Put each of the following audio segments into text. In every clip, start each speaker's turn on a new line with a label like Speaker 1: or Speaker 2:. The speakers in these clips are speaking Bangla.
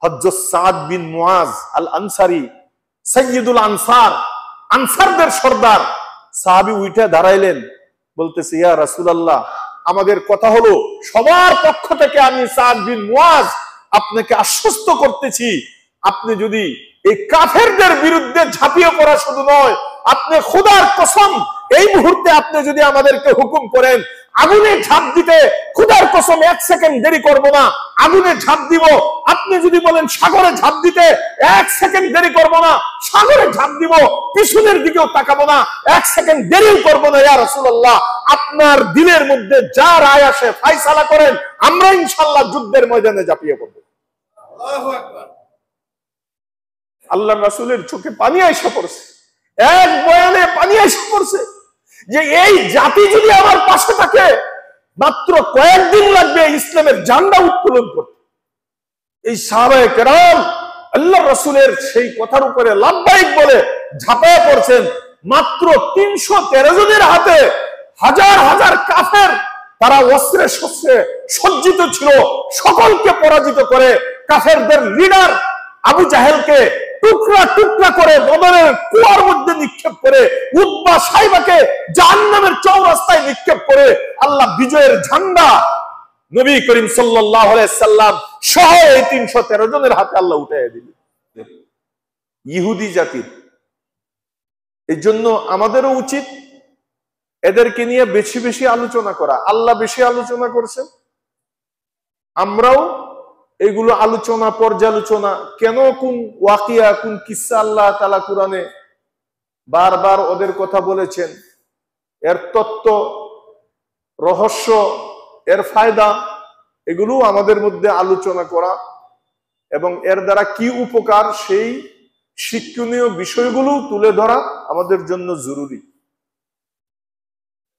Speaker 1: হযরত সাদ বিন মুআজ আল আনসারী, সাইয়্যিদুল আনসার, আনসারদের সর্দার সাহাবী উঠে দাঁড়াইলেন, বলতেছে, ইয়া রাসূলুল্লাহ, আমাদের কথা হলো সবার পক্ষ থেকে আমি সাদ বিন মুআজ আপনাকে আশ্বস্ত করতেছি, আপনি যদি এই কাফেরদের বিরুদ্ধে ঝাঁপিয়ে পড়া শুধু নয়, আপনি খোদার কসম এই মুহূর্তে আপনি যদি আমাদেরকে হুকুম করেন আগুনে ঝাঁপ দিতে, খোদার কসম 1 সেকেন্ড দেরি করব না, আগুনে ঝাঁপ দিব। আপনি যদি বলেন সাগরে ঝাঁপ দিতে, 1 সেকেন্ড দেরি করব না, সাগরে ঝাঁপ দিব, পিছনের দিকেও তাকাবো না, 1 সেকেন্ড দেরিও করব না। ইয়া রাসূলুল্লাহ, আপনার দিলের মধ্যে যা রায় আসে ফয়সালা করেন, আমরা ইনশাআল্লাহ যুদ্ধের ময়দানে ঝাঁপিয়ে পড়ব। আল্লাহু আকবার। আল্লাহর রাসূলের চোখে পানি আইসা পড়ছে, এক বয়ানে পানি আইসা পড়ছে যে এই জাতি যদি আমার পাশে থাকে, মাত্র কয়েকদিন লাগবে ইসলামের ঝান্ডা উত্তোলন করতে। এই সাহাবায়ে কেরাম আল্লাহর রাসূলের সেই কথার উপরে লাব্বাইক বলে ঝাঁপিয়ে পড়ছেন। মাত্র 313 জনের হাতে হাজার হাজার কাফের, তারা অস্ত্রে শস্ত্রে সজ্জিত ছিল, সকলকে পরাজিত করে কাফেরদের লিডার আবু জাহেলকে টুকরা টুকরা করে বদরের কুয়ার মধ্যে নিক্ষেপ করে, উতবা সাইবাকে জাহান্নামের চৌরাস্তায় নিক্ষেপ করে আল্লাহ বিজয়ের ঝান্ডা নবী করিম সাল্লাল্লাহু আলাইহি সাল্লাম সহ এই 313 জনের হাতে আল্লাহ উঠাইয়া দিলেন। ইহুদি জাতির এই জন্য আমাদেরও উচিত এদেরকে নিয়ে বেশি বেশি আলোচনা করা। আল্লাহ বেশি আলোচনা করছেন, আমরাও এগুলো আলোচনা পর্যালোচনা, কেন কোন ওয়াকিয়া কোন কিসসা আল্লাহ তাআলা কোরআনে বারবার ওদের কথা বলেছেন, এর তত্ত্ব রহস্য, এর ফায়দা, এগুলো আমাদের মধ্যে আলোচনা করা এবং এর দ্বারা কি উপকার সেই শিক্ষণীয় বিষয়গুলো তুলে ধরা আমাদের জন্য জরুরি।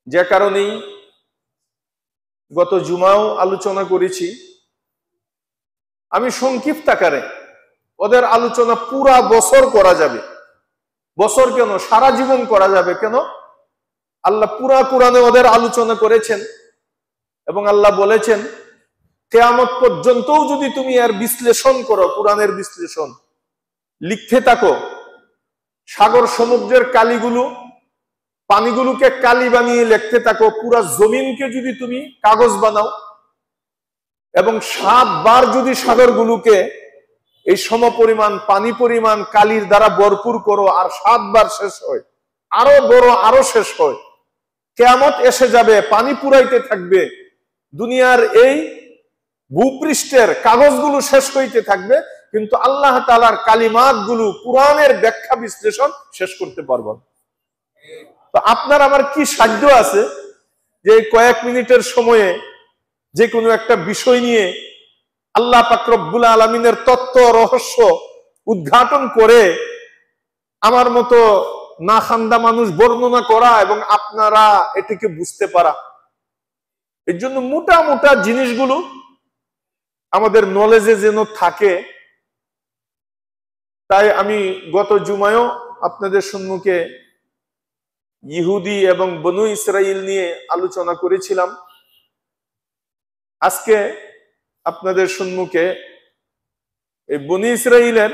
Speaker 1: যে কারণেই গত জুমাও আলোচনা করেছি, আমি সংক্ষিপ্ত আকারে ওদের আলোচনা পুরা বছর করা যাবে। বছর কেন, সারা জীবন করা যাবে। কেন? আল্লাহ পুরা কোরআনে ওদের আলোচনা করেছেন এবং আল্লাহ বলেছেন কিয়ামত পর্যন্তও যদি তুমি এর বিশ্লেষণ করো, কোরআনের বিশ্লেষণ লিখতে থাকো, সাগর সমুদ্রের কালিগুলো পানিগুলোকে কালি বানিয়ে লিখতে থাকো, পুরা জমিনকে যদি তুমি কাগজ বানাও এবং 7 বার যদি সাগরগুলোকে এই সমপরিমাণ পানি পরিমাণ কালির দ্বারা ভরপুর করো আর 7 বার শেষ হয়, আরো বড় আরো শেষ হয়, কিয়ামত এসে যাবে, পানি পুরাইতে থাকবে, দুনিয়ার এই ভূপৃষ্ঠের কাগজগুলো শেষ হইতে থাকবে, কিন্তু আল্লাহ তাআলার কালিমাত গুলো কোরআনের ব্যাখ্যা বিশ্লেষণ শেষ করতে পারবো না। তো আপনার আমার কি সাধ্য আছে যে কয়েক মিনিটের সময়ে যে কোনো একটা বিষয় নিয়ে আল্লাহ পাক রব্বুল আলামিনের তত্ত্ব রহস্য উদ্ঘাটন করে আমার মতো না খান্দা মানুষ বর্ণনা করা এবং আপনারা এটিকে বুঝতে পারা। এর জন্য মোটা মোটা জিনিসগুলো আমাদের নলেজে যেন থাকে। তাই আমি গত জুমায়ও আপনাদের সম্মুখে ইহুদি এবং বনু ইসরাইল নিয়ে আলোচনা করেছিলাম। আজকে আপনাদের সম্মুখে এই বনু ইসরাইলের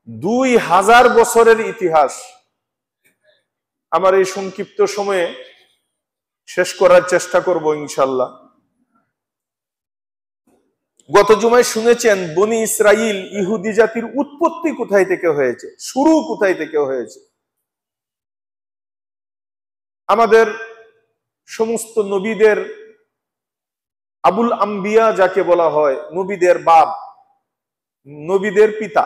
Speaker 1: 2000 বছরের ইতিহাস আমার এই সংক্ষিপ্ত সময়ে শেষ করার চেষ্টা করব ইনশাল্লাহ। গত জুমায় শুনেছেন বনি ইসরাইল ইহুদি জাতির উৎপত্তি কোথায় থেকে হয়েছে, শুরু কোথায় থেকে হয়েছে। আমাদের সমস্ত নবীদের আবুল আম্বিয়া যাকে বলা হয়, নবীদের বাপ, নবীদের পিতা,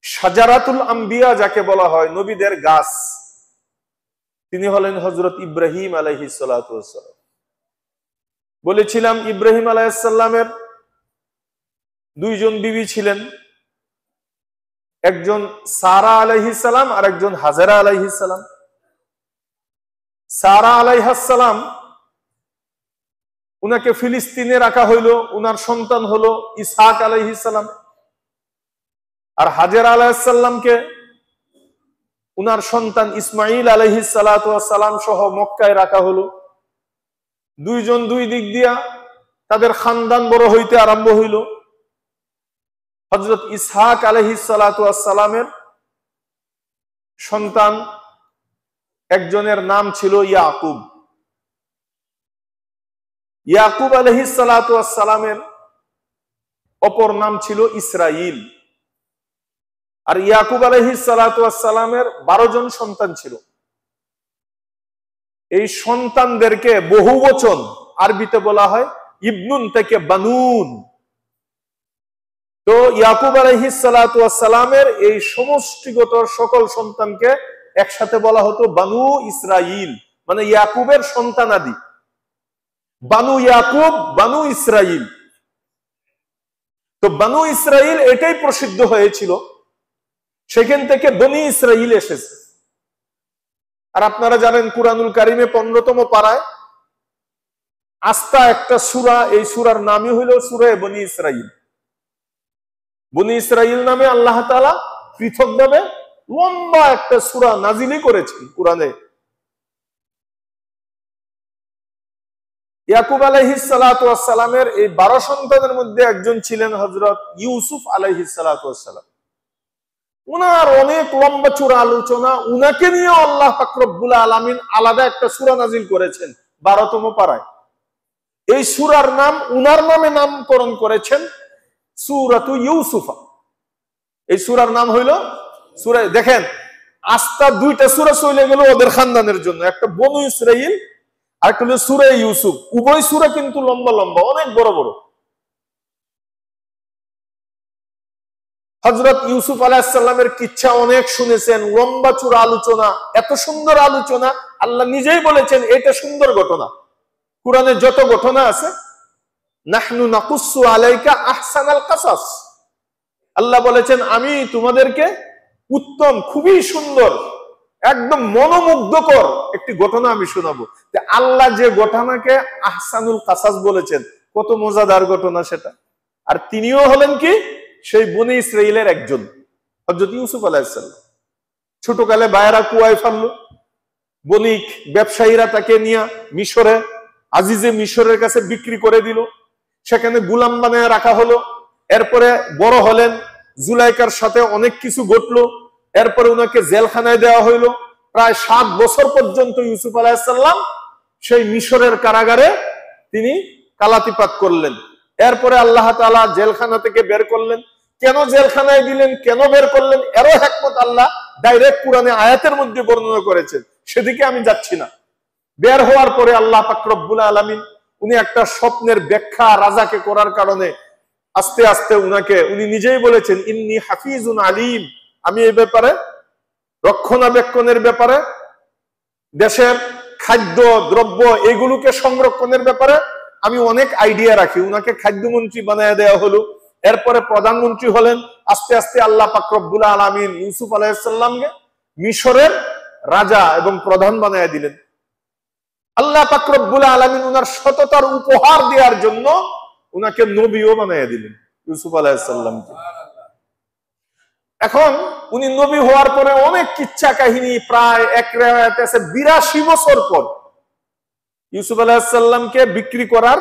Speaker 1: শাজারাতুল আম্বিয়া যাকে বলা হয়, নবীদের গাছ, তিনি হলেন হযরত ইব্রাহিম আলাইহিস সালাতু ওয়াস সালাম। বলেছিলাম ইব্রাহিম আলাইহিস সালামের 2 জন বিবি ছিলেন, একজন সারা আলাইহিস সালাম আর একজন হাজেরা আলাইহিস সালাম। সারা আলাইহিস সালাম উনাকে ফিলিস্তিনে রাখা হইলো, উনার সন্তান হলো ইসহাক আলাইহিস সালাম। আর হাজেরা আলাইহিস সালামকে উনার সন্তান ইসমাইল আলাইহিস সালাতু ওয়াস সালাম সহ মক্কায় রাখা হলো। 2 জন 2 দিক দিয়া তাদের খানদান বড় হইতে আরম্ভ হইল। হযরত ইসহাক আলাইহিস সালাতু ওয়াস সালামের সন্তান একজনের নাম ছিল ইয়াকুব। ইয়াকুব আলাইহিস সালাতু ওয়াস সালামের অপর নাম ছিল ইসরাইল। আর ইয়াকুব আলাইহিস সালাতু ওয়াস সালামের 12 জন সন্তান ছিল। এই সন্তানদেরকে বহুবচন আরবিতে বলা হয় ইবনুন থেকে বানুন। তো ইয়াকুব আলাইহিস সালাতু ওয়াস সালামের এই সমষ্টিগত সকল সন্তানকে একসাথে বলা হতো বানু ইসরাইল, মানে ইয়াকুবের সন্তানাদি। বানু ইয়াকুব, বানু ইসরাইল। তো বানু ইসরাইল এটাই প্রসিদ্ধ হয়েছিল, সেখান থেকে বনি ইসরাইল এসেছে। আর আপনারা জানেন কুরআনুল কারিমে 15তম পারায় আস্থা একটা সূরা, এই সূরার নামই হলো সূরা বনি ইসরাইল। বনি ইসরাইল নামে আল্লাহ তাআলা পৃথকভাবে লম্বা একটা সূরা নাজিলই করেছেন কুরআনে। ইয়াকুব আলাইহিস সালাতু ওয়াস সালামের এই 12 সন্তানের মধ্যে একজন ছিলেন হযরত ইউসুফ আলাইহিস সালাতু ওয়াস সালাম। উনার অনেক লম্বা চূড়া আলোচনা, উনাকে নিয়ে আল্লাহ পাক রব্বুল আলামিন আলাদা একটা সূরা নাজিল করেছেন 12তম পারায়। এই সূরার নাম উনার নামে নামকরণ করেছেন সূরাতু ইউসুফ। এই সূরার নাম হইল সূরা, দেখেন আস্থা দুইটা সূরা চলে গেল ওদের খানদানের জন্য, একটা বনু ইসরাইল আর একটা হলো সূরা ইউসুফ। উভয় সূরা কিন্তু লম্বা লম্বা, অনেক বড় বড়। হযরত ইউসুফ আলাইহিস সালামের কিচ্ছা অনেক শুনেছেন, লম্বা চূড়া আলোচনা, এত সুন্দর আলোচনা। আল্লাহ নিজেই বলেছেন এটা সুন্দর ঘটনা। কুরআনে যত ঘটনা আছে, নাহনু নাকুসু আলাইকা আহসানাল কাসাস, আল্লাহ বলেছেন আমি তোমাদেরকে উত্তম, খুবই সুন্দর, একদম মনোমুগ্ধকর একটি ঘটনা আমি শোনাবো। আল্লাহ যে ঘটনাকে আহসানুল কাসাস বলেছেন, কত মজাদার ঘটনা সেটা। আর তিনিও হলেন কি সেই বনি ইসরাইলের একজন, হযরত ইউসুফ আলাইহিস সালাম। ছোটকালে বায়রা কুয়ায় ফেললো, বণিক ব্যবসায়ীরা তাকে নিয়ে মিশরে, আজিজে মিশরের কাছে বিক্রি করে দিল, সেখানে গোলাম বানায় রাখা হলো। এরপরে বড় হলেন, জুলাইকার সাথে অনেক কিছু ঘটলো। এরপরে উনাকে জেলখানায় দেওয়া হইলো। প্রায় 7 বছর পর্যন্ত ইউসুফ আলাইহিস সালাম সেই মিশরের কারাগারে তিনি কালাতিপাত করলেন। এরপরে আল্লাহ তাআলা জেলখানা থেকে বের করলেন। কেন জেলখানায় দিলেন, কেন বের করলেন, এরও হিকমত আল্লাহ ডাইরেক্ট কুরআনে আয়াতের মধ্যে বর্ণনা করেছেন, সেদিকে আমি যাচ্ছি না। বের হওয়ার পরে আল্লাহ পাক রব্বুল আলামিন উনি একটা স্বপ্নের ব্যাখ্যা রাজাকে করার কারণে আস্তে আস্তে উনি নিজেই বলেছেন ইন্নী হাফিজুন আলিম, আমি এই ব্যাপারে রক্ষণাবেক্ষণের ব্যাপারে, দেশের খাদ্য দ্রব্য এগুলোকে সংরক্ষণের ব্যাপারে আমি অনেক আইডিয়া রাখি। উনাকে খাদ্যমন্ত্রী বানায় দেওয়া হলো। এরপরে প্রধানমন্ত্রী হলেন। আস্তে আস্তে আল্লাহ পাক রব্বুল আলামিন ইউসুফ আলাইহিস সালামকে মিশরের রাজা এবং প্রধান বানায় দিলেন। আল্লাহ পাক রব্বুল আলামিন উনার সততার উপহার দেওয়ার জন্য উনাকে নবীও বানায় দিলেন ইউসুফ আলাইহিস সালামকে। এখন উনি নবী হওয়ার পরে অনেক কিচ্ছা কাহিনী, প্রায় এক রিওয়ায়াতে আছে 82 বছর পর, ইউসুফ আলাইহিস সালামকে বিক্রি করার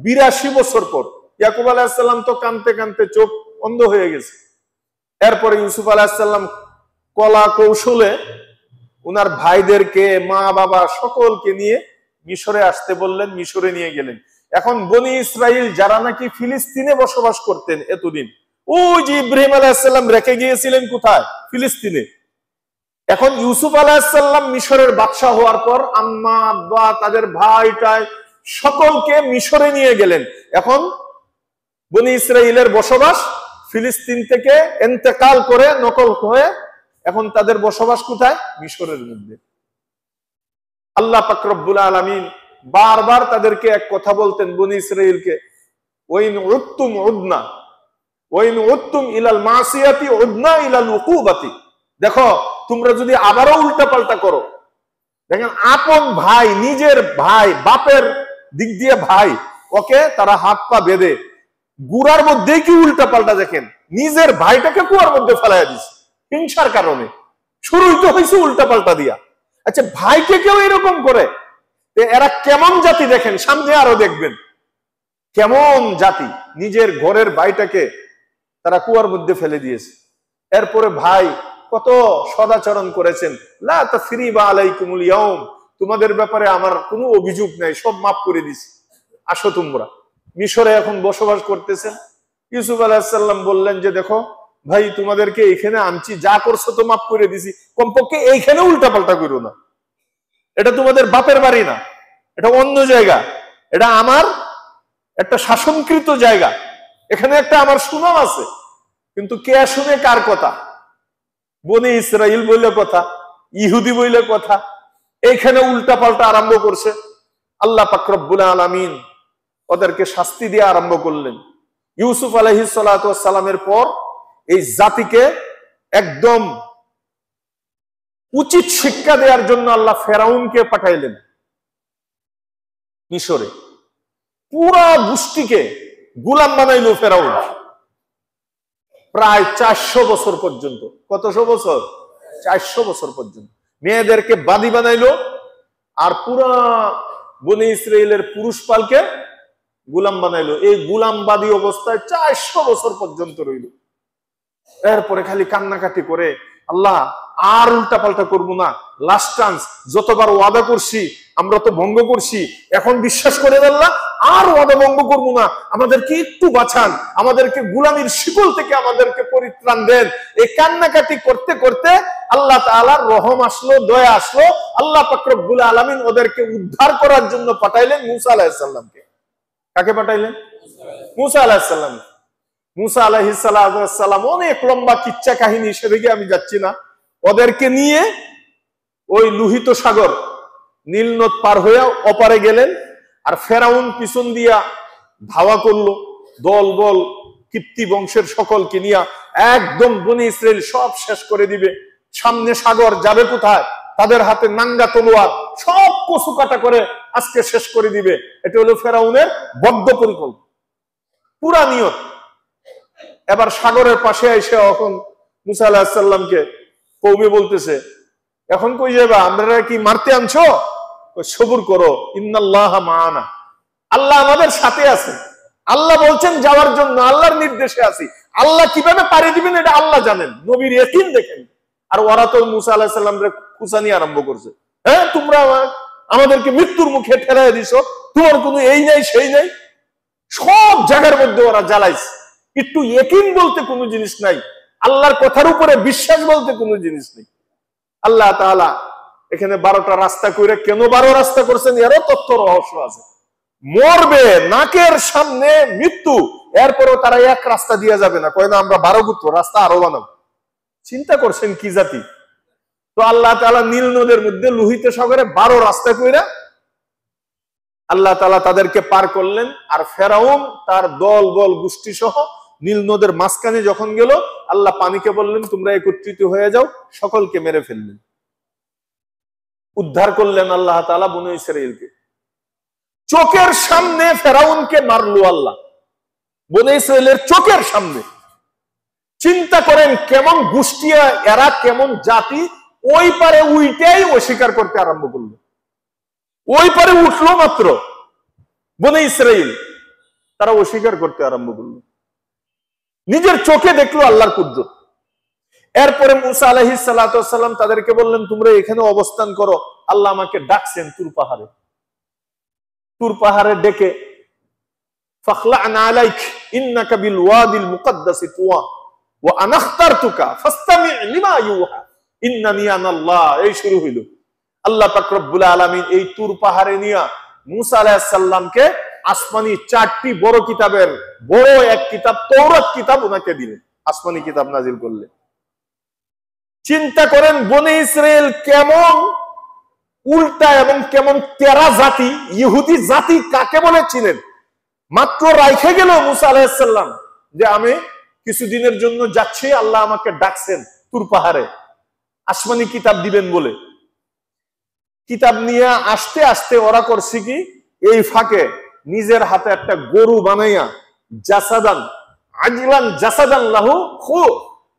Speaker 1: 82 বছর পর, ইয়াকুব আলাইহিস সালাম তো কাঁদতে কাঁদতে চোখ অন্ধ হয়ে গেছে। এরপরে ইউসুফ আলাইহিস সালাম কলা কৌশলে উনার ভাইদেরকে, মা বাবা সকলকে নিয়ে মিশরে আসতে বললেন, মিশরে নিয়ে গেলেন। এখন বনি ইসরাইল যারা নাকি ফিলিস্তিনে বসবাস করতেন এতদিন, ওই যে ইব্রাহিম আলাইহিস সালাম রেখে গিয়েছিলেন কোথায়, ফিলিস্তিনে। এখন ইউসুফ আলাইহিস সালাম মিশরের বাদশা হওয়ার পর আম্মা আব্বা তাদের ভাইটাই সকলকে মিশরে নিয়ে গেলেন। এখন বনি ইসরাইলের বসবাস ফিলিস্তিন থেকে ইন্তেকাল করে নকল হয়ে এখন তাদের বসবাস কোথায়, মিশরের মধ্যে। আল্লাহ পাক রব্বুল আলামিন বারবার তাদেরকে এক কথা বলতেন বনি ইসরাইলকে, ওয়াইন উত্তুম উদনা ওয়াইন উত্তুম ইলাল মাসিয়াতি উদনা ইলাল উকুবাতি। দেখো তোমরা যদি আবারও উল্টা পাল্টা করো, দেখেন আপন ভাই, নিজের ভাই, বাপের দিক দিয়ে ভাই, ওকে তারা হাত পা বেঁধে গুড়ার মধ্যেই কি উল্টা পাল্টা, দেখেন নিজের ভাইটাকে কুয়ার মধ্যে ফেলাইয়া দিছে হিংসার কারণে। শুরুই তো হয়েছে উল্টা পাল্টা দিয়া। আচ্ছা ভাইকে কেউ এরকম করে, এরা কেমন জাতি দেখেন, সামনে আরো দেখবেন কেমন জাতি। নিজের ঘরের ভাইটাকে তারা কুয়ার মধ্যে ফেলে দিয়েছে। এরপরে ভাই কত সদাচরণ করেছেন, লা তাসরিবা আলাইকুমুল ইয়াউম, তোমাদের ব্যাপারে আমার কোনো অভিযোগ নাই, সব মাফ করে দিছি, আসো তোমরা। মিশরে এখন বসবাস করতেছেন। ইউসুফ আলাইহিস সালাম বললেন যে দেখো ভাই, তোমাদেরকে এখানে আনছি, যা করছো তো মাফ করে দিছি, কমপক্ষে এইখানে উল্টা পাল্টা করো না। এটা তোমাদের বাপের বাড়ি না, এটা অন্য জায়গা, এটা আমার একটা শাসনকৃত জায়গা, এখানে একটা আমার সুনাম আছে। কিন্তু কে শুনে কার কথা? বনি ইসরাইল বইলে কথা, ইহুদি বইলে কথা, এইখানে উল্টা পাল্টা আরম্ভ করছে। আল্লাহ পাক রব্বুল আলামিন ওদেরকে শাস্তি দিয়ে আরম্ভ করলেন। ইউসুফ আলাইহিস সালাতু ওয়াস সালামের পর এই জাতিকে একদম উচিত শিক্ষা দেওয়ার জন্য আল্লাহ ফেরাউনকে পাঠাইলেন মিশরে। পুরা গোষ্ঠীকে গোলাম বানাইল ফেরাউন, প্রায় 400 বছর পর্যন্ত। কতশো বছর? 400 বছর পর্যন্ত মেয়েদেরকে বাদী বানাইলো, আর পুরা বনি ইসরাইলের পুরুষ পালকে গোলাম বানাইলো। এই গোলামবাদী অবস্থায় 400 বছর পর্যন্ত রইল। এরপরে খালি কান্নাকাটি করে, আল্লাহ আর উল্টা পাল্টা করবো না, লাস্ট চান্স, যতবার ওয়াদা করছি আমরা তো ভঙ্গ করছি, এখন বিশ্বাস করে আল্লাহ আর ওয়াদা ভঙ্গ করবো না, আমাদেরকে একটু বাঁচান, আমাদেরকে গোলামির শিকল থেকে আমাদেরকে পরিত্রাণ দেন। এই কান্নাকাটি করতে করতে আল্লাহ তাআলার রহম আসলো, দয়া আসলো। আল্লাহ পাক রব্বুল আলামিন ওদেরকে উদ্ধার করার জন্য পাঠাইলেন মুসা আলাইহিস সালামকে। কাকে পাঠাইলেন? মুসা আলাইহিস সালাম। মুসা আলাইহিস সালাম অনেক লম্বা কিচ্ছা কাহিনী, সেদিকে আমি যাচ্ছি না। ওদেরকে নিয়ে ওই লোহিত সাগর নীল নদ পার হয়ে অপারে গেলেন, আর ফেরাউন পিছন দিয়া ধাওয়া করলো দল বল, কিপ্তি বংশের সকলকে নিয়ে, একদম বনি ইসরাইল সব শেষ করে দিবে। সামনে সাগর, যাবে কোথায়? তাদের হাতে নাঙ্গা তলোয়ার, সব কচু কাটা করে আজকে শেষ করে দিবে। এটা হলো ফেরাউনের বদ্ধ পরিকল্পনা, পুরা নিয়ত। এবার সাগরের পাশে এসে এখন মুসা আলাইহিস সালামকে কওমে বলতেছে, এখন কই যাবা? আমরা কি মারতে আনছো? সবুর করো, ইন্নাল্লাহা মাআনা, আল্লাহ আমাদের সাথে আছে। আল্লাহ বলছেন যাওয়ার জন্য, আল্লাহর নির্দেশে আছি। আল্লাহ কিভাবে পাড়ি দিবেন এটা আল্লাহ জানেন, নবীর ইয়াকিন দেখেন। আর ওরা তো মুসা আলাইহিস সালামরে খুঁচানি আরম্ভ করছে, হ্যাঁ তোমরা আমাদেরকে মৃত্যুর মুখে ঠেলাই দিছো, তোমার কোনো এই নাই সেই নাই, সব জায়গার মধ্যে ওরা জ্বালাইছে। একটু ইয়াকিন বলতে কোনো জিনিস নাই, আল্লাহর কথার উপরে বিশ্বাস বলতে কোনো জিনিস নেই। আল্লাহ তাআলা এখানে 12টা রাস্তা কইরা কেন 12 রাস্তা করছেন এরও তথ্য রহস্য আছে। মরবে, নাকের সামনে মৃত্যু, এরপরও তারা এক রাস্তা দিয়ে যাবে না, কয় না আমরা 12 গুত্র রাস্তা আরো বানাবো। চিন্তা করছেন কি জাতি? তো আল্লাহ তাআলা নীল নদের মধ্যে লোহিত সাগরে 12 রাস্তা কইরা আল্লাহ তাআলা তাদেরকে পার করলেন। আর ফেরাউন তার দল বল গোষ্ঠী সহ নীল নদের মাঝখানে যখন গেল, আল্লাহ পানিকে বললেন তোমরা একত্রিত হয়ে যাও, সকলকে মেরে ফেললেন। উদ্ধার করলেন আল্লাহ তাআলা বনী ইসরাইলকে। চোখের সামনে ফেরাউনকে মারলো আল্লাহ, বনী ইসরাইলের চোখের সামনে। চিন্তা করেন কেমন গোষ্ঠী এরা, কেমন জাতি। ওই পারে উইটাই অস্বীকার করতে আরম্ভ করলো। ওই পারে উঠলো মাত্র বনী ইসরাইল, তারা অস্বীকার করতে আরম্ভ করলো। নিজের চোখে দেখলো আল্লাহর কুদরত। এরপরে মুসা আলাইহিস সালাতু ওয়াস সালাম তাদেরকে বললেন তোমরা এখানে অবস্থান করো, আল্লাহ আমাকে ডাকছেন তুর পাহাড়ে। তুর পাহাড়ে ডেকে ফাখলা'না আলাইক ইন্নাকা বিল ওয়াদিল মুকদ্দাসি তুওয়া ওয়া আনা ইখতারতুকা ফাসতামি' লিমা ইউহা ইন্নানি আনাল্লাহ। এই শুরু হইল। আল্লাহ পাক রব্বুল আলামিন এই তুর পাহাড়ে নিয়া মুসা আলাইহিস সালামকে আসমানি 4টি বড় কিতাবের বড় এক কিতাব তাওরাত কিতাব ওনাকে দিলেন, আসমানি কিতাব নাজিল করলেন। চিন্তা করেন বনী ইসরাইল কেমন উল্টা এবং কেমন তেরা জাতি। ইহুদি জাতি কাকে বলে চিনেন? মাত্র রাইখে গেল মুসা আলাইহিস সালাম যে আমি কিছুদিনের জন্য যাচ্ছি, আল্লাহ আমাকে ডাকছেন তুর পাহাড়ে আসমানি কিতাব দিবেন বলে। কিতাব নিয়ে আসতে আসতে ওরা করছে কি, এই ফাঁকে নিজের হাতে একটা গরু বানাইয়া জাসাদান আজলান জাসাদান লাহু খু,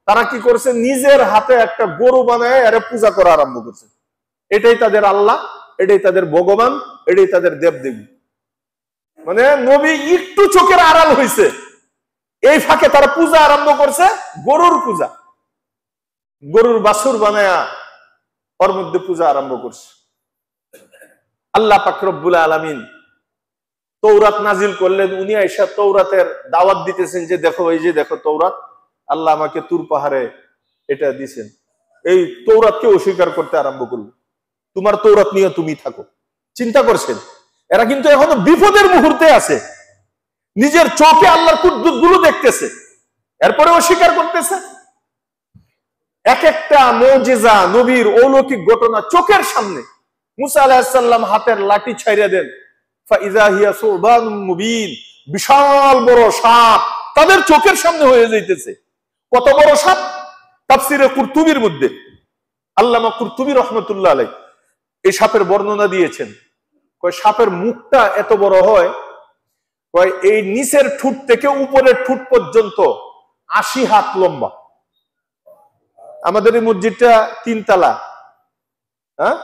Speaker 1: তারা কি করছে নিজের হাতে একটা গরু বানায় এর পূজা করা আরম্ভ করছে। এটাই তাদের আল্লাহ, এটাই তাদের ভগবান, এটাই তাদের দেবদেবী। মানে নবী একটু চোখের আড়াল হয়েছে, এই ফাঁকে তারা পূজা আরম্ভ করছে, গরুর পূজা, গরুর বাছুর বানায়া ওর মধ্যে পূজা আরম্ভ করছে। আল্লাহ পাক রব্বুল আলামিন তৌরাত নাজিল করলেন, উনি আয়েশা তৌরাতের দাওয়াত দিতেছেন যে দেখো, এই যে দেখো তৌরাত, আল্লাহ আমাকে তুর পাহাড়ে এটা দিয়েছেন। এই তৌরাতকে অস্বীকার করতে আরম্ভ করলো, তোমার তৌরাত নিয়ে তুমি থাকো। চিন্তা করছেন, এরা কিন্তু এখনো বিপদের মুহূর্তে আছে, নিজের চোখে আল্লাহর কুদরত গুলো দেখতেছে, এরপরে অস্বীকার করতেছে। এক একটা মুজিজা, নবীর অলৌকিক ঘটনা চোখের সামনে। মুসা আলাইহিস সালাম হাতের লাঠি ছাইড়া দেন, ফাইযা হিয়া সুবানুম মুবিন, বিশাল বড় সাপ তাদের চোখের সামনে হয়ে যাইতেছে। কত বড় সাপ? তাফসিরে কুরতুবির মধ্যে আল্লামা কুরতুবি রাহমাতুল্লাহ আলাইহি এই সাপের বর্ণনা দিয়েছেন। কয় সাপের মুখটা এত বড় হয়, কয় এই নিচের ঠুট থেকে উপরের ঠুট পর্যন্ত 80 হাত লম্বা। আমাদের এই মসজিদটা 3 তলা, হ্যাঁ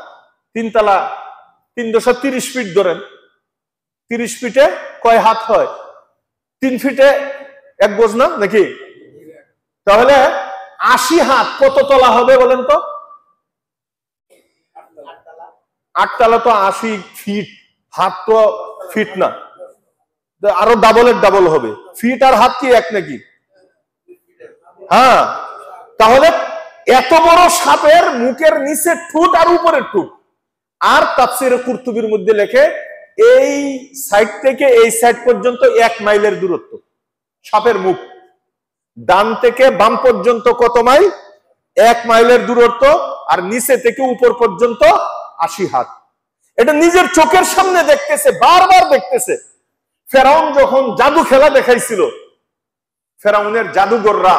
Speaker 1: 3 তলা, 3.30 ফিট ধরেন, 30 ফিটে কয় হাত হয়? 3 ফিটে 1 গজ না নাকি? তাহলে 80 হাত কত তলা হবে বলেন তো? 8 তলা তো 80 ফিট, হাত তো ফিট না, আরো ডাবলের ডাবল হবে। ফিট আর হাত কি এক নাকি? হ্যাঁ, তাহলে এত বড় সাপের মুখের নিচে ঠুট আর উপরের ঠুট। আর তাফসিরে কুরতুবির মধ্যে লেখে এই সাইড থেকে এই সাইড পর্যন্ত 1 মাইলের দূরত্ব সাপের মুখ। ডান থেকে বাম পর্যন্ত কত মাইল? 1 মাইলের দূরত্ব। আর নিচে থেকে উপর পর্যন্ত 80 হাত। এটা নিজের চোখের সামনে দেখতেছে, বারবার দেখতেছে। ফেরাউন যখন জাদু খেলা দেখাইছিল, ফেরাউনের জাদুঘররা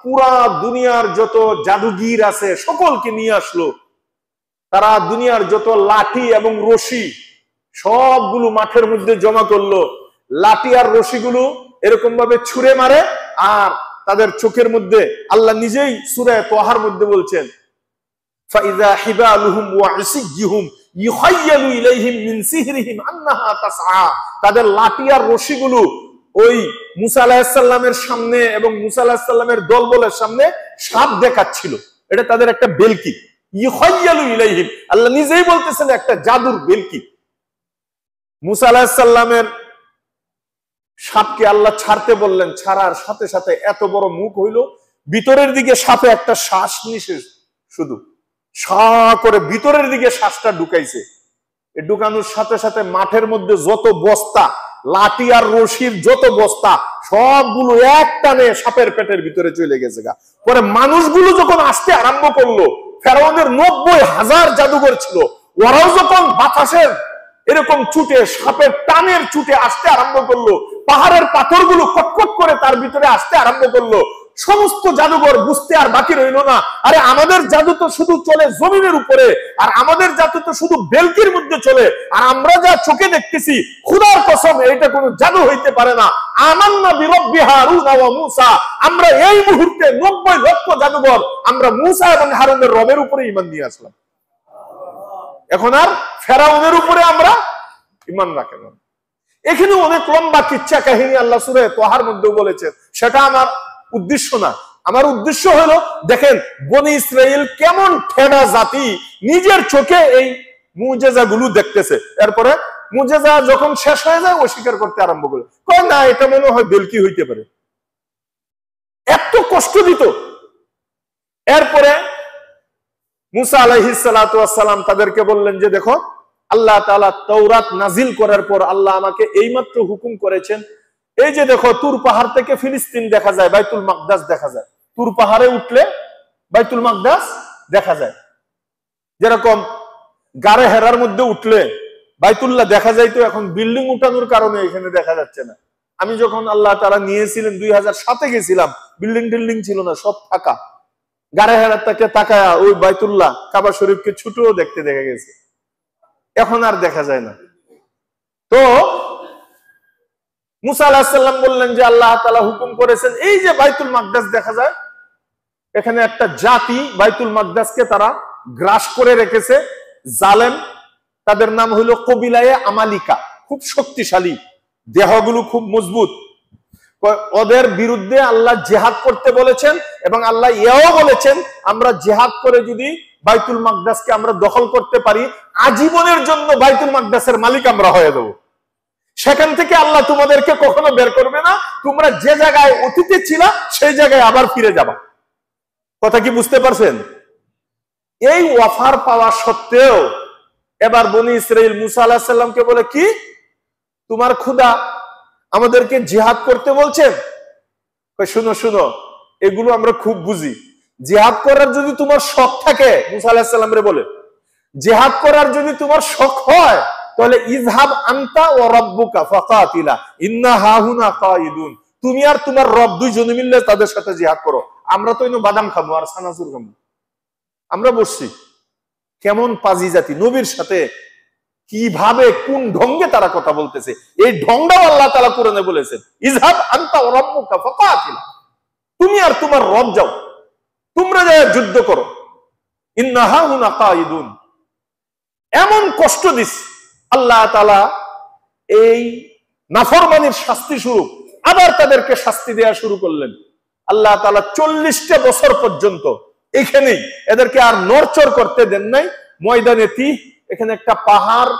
Speaker 1: পুরা দুনিয়ার যত জাদুগির আছে সকলকে নিয়ে আসলো। তারা দুনিয়ার যত লাঠি এবং রশি সবগুলো মাঠের মধ্যে জমা করলো। লাঠি আর রশিগুলো এরকম ভাবে ছুঁড়ে মারে, আর তাদের চোখের মধ্যে আল্লাহ নিজেই সূরা তাহার মধ্যে বলছেন, ফাইযা হিবালুহুম ওয়া ইসিয়ুহুম ইউহাইয়ালু ইলাইহিম মিন সিহরিহিম আন্নাহা তাসআ। তাদের লাঠি আর রশিগুলো ওই মুসা আলাইহিস সালামের সামনে এবং মুসা আলাইহিস সালামের দলবলের সামনে সাপ দেখাচ্ছিল। এটা তাদের একটা বেলকি, ইউহাইয়ালু ইলাইহিম, আল্লাহ নিজেই বলতেছেন একটা জাদুর বেলকি। মুসা আলাইহিস সালামের সাপকে আল্লাহ ছাড়তে বললেন, ছাড়ার সাথে সাথে এত বড় মুখ হইল, ভিতরের দিকে সাপে একটা শ্বাস নিছে, শুধু সা করে ভিতরের দিকে শ্বাসটা ঢুকাইছে। ঢুকানোর সাথে সাথে মাঠের মধ্যে যত বস্তা, লাঠি আর রশির যত বস্তা সবগুলো এক টানে সাপের পেটের ভিতরে চলে গেছে গা। পরে মানুষগুলো যখন আসতে আরম্ভ করলো, ফেরাউনের 90,000 জাদুঘর ছিল, ওরাও যখন বাতাসের এরকম ছুটে সাপের টানের ছুটে আসতে আরম্ভ করলো, পাহাড়ের পাথরগুলো কটকট করে তার ভিতরে আসতে আরম্ভ করলো। সমস্ত জাদুঘর বুঝতে আর বাকি রইল না, আরে আমাদের জাদু তো শুধু চলে জমিনের উপরে, আর আমাদের জাদু তো শুধু বেলকির মধ্যে চলে, আর আমরা যা চোখে দেখতেছি খোদার কসম এটা কোনো জাদু হইতে পারে না। আমান্না বিরব্বি হারুন ওয়া মূসা, আমরা এই মুহূর্তে 90 লক্ষ জাদুঘর আমরা মূসা এবং হারুনের রবের উপরে ঈমান নিয়ে আসলাম। এখন আর ফেরাউনের উপরে আমরা ঈমান রাখেন। এখানে অনেক লম্বা কিচ্ছা কাহিনী আল্লাহ সূরা তাহার মধ্যে বলেছেন, সেটা আমার উদ্দেশ্য না। আমার উদ্দেশ্য হলো দেখেন বনি ইসরাইল কেমন ঠেনা জাতি, নিজের চোখে এই মুজিজাগুলো দেখতেছে, এরপরে মুজিজা যখন শেষ হয়ে যায় অস্বীকার করতে আরম্ভ করে, কয় না এটা মনে হয় বেলকি হইতে পারে। এত কষ্ট দিত। এরপরে মুসা আলাইহিস সালাতু ওয়াস সালাম তাদেরকে বললেন যে দেখো, আল্লাহ তাআলা তাওরাত নাজিল করার পর আল্লাহ আমাকে এইমাত্র হুকুম করেছেন, এই যে দেখো তুর পাহাড় থেকে ফিলিস্তিন দেখা যায়, বাইতুল মাকদাস দেখা যায়। তুর পাহাড়ে উঠলে বাইতুল মাকদাস দেখা যায়। যেরকম গারে হেরার মধ্যে উঠলে বাইতুল্লাহ দেখা যায়, তো এখন বিল্ডিং উঠানোর কারণে এখানে দেখা যাচ্ছে না। আমি যখন আল্লাহ তাআলা নিয়েছিলেন 2007-এ গেছিলাম, বিল্ডিং টিল্ডিং ছিল না, সব ফাঁকা। গারে হেরার থেকে তাকায়া ওই বাইতুল্লাহ কাবা শরীফকে ছোটও দেখতে দেখা গেছে, এখন আর দেখা যায় না। তো মুসা আলাইহিস সালাম বললেন যে আল্লাহ তাআলা হুকুম করেছেন, এই যে বাইতুল মাকদাস দেখা যায়, এখানে একটা জাতি বাইতুল মাকদাসকে তারা গ্রাস করে রেখেছে, জালেম। তাদের নাম হলো কবিলায়ে আমালিকা, খুব শক্তিশালী, দেহগুলো খুব মজবুত। ওদের বিরুদ্ধে আল্লাহ জিহাদ করতে বলেছেন এবং আল্লাহ এও বলেছেন আমরা জিহাদ করে যদি বাইতুল মাকদাসকে আমরা দখল করতে পারি আজীবনের জন্য বাইতুল মাকদাসের মালিক আমরা হয়ে দেব। সেখান থেকে আল্লাহ তোমাদেরকে কখনো বের করবে না, তোমরা যে জায়গায় অতীতে ছিল সেই জায়গায় আবার ফিরে যাবা। কথা কি বুঝতে পারছেন? এই অফার পাওয়া সত্ত্বেও এবার বনি ইসরাইল মুসা আলাইহিস সালামকে বলে কি তোমার খোদা আমাদেরকে জিহাদ করতে বলছেন? শুনো শুনো, এগুলো আমরা খুব বুঝি। জিহাদ করার যদি তোমার শখ থাকে, মুসা আলাইহিস সালাম রে বলে জিহাদ করার যদি তোমার শখ হয় তাহলে ইযহাব আনতা ওয়া রাব্বুকা ফাকাতিলা ইন্না হাহুনা কাঈদুন, তুমি আর তোমার রব দুইজনে মিলে তাদের সাথে জিহাদ করো। আমরা তো বাদাম খাবো আর সানাসুর খাবো, আমরা বসছি। কেমন পাজি জাতি! নবীর সাথে কিভাবে কোন ঢঙ্গে তারা কথা বলতেছে, এই ঢঙ্গটাও আল্লাহ তাআলা কোরআনে বলেছেন ইযহাব আনতা ওয়া রাব্বুকা ফাকাতিলা, তুমি আর তোমার রব যাও, তোমরা যায় যুদ্ধ করো। ইন্না হাহুনা কাঈদুন, এমন কষ্ট দিস আল্লাহ তাআলা এই নাফরমানির শাস্তি স্বরূপ আবার তাদেরকে শাস্তি দেয়া শুরু করলেন। আল্লাহ তাআলা 40টা বছর পর্যন্ত এখানেই এদেরকে আর নড়চড় করতে দেন নাই। ময়দানে তিহ, এখানে একটা পাহাড়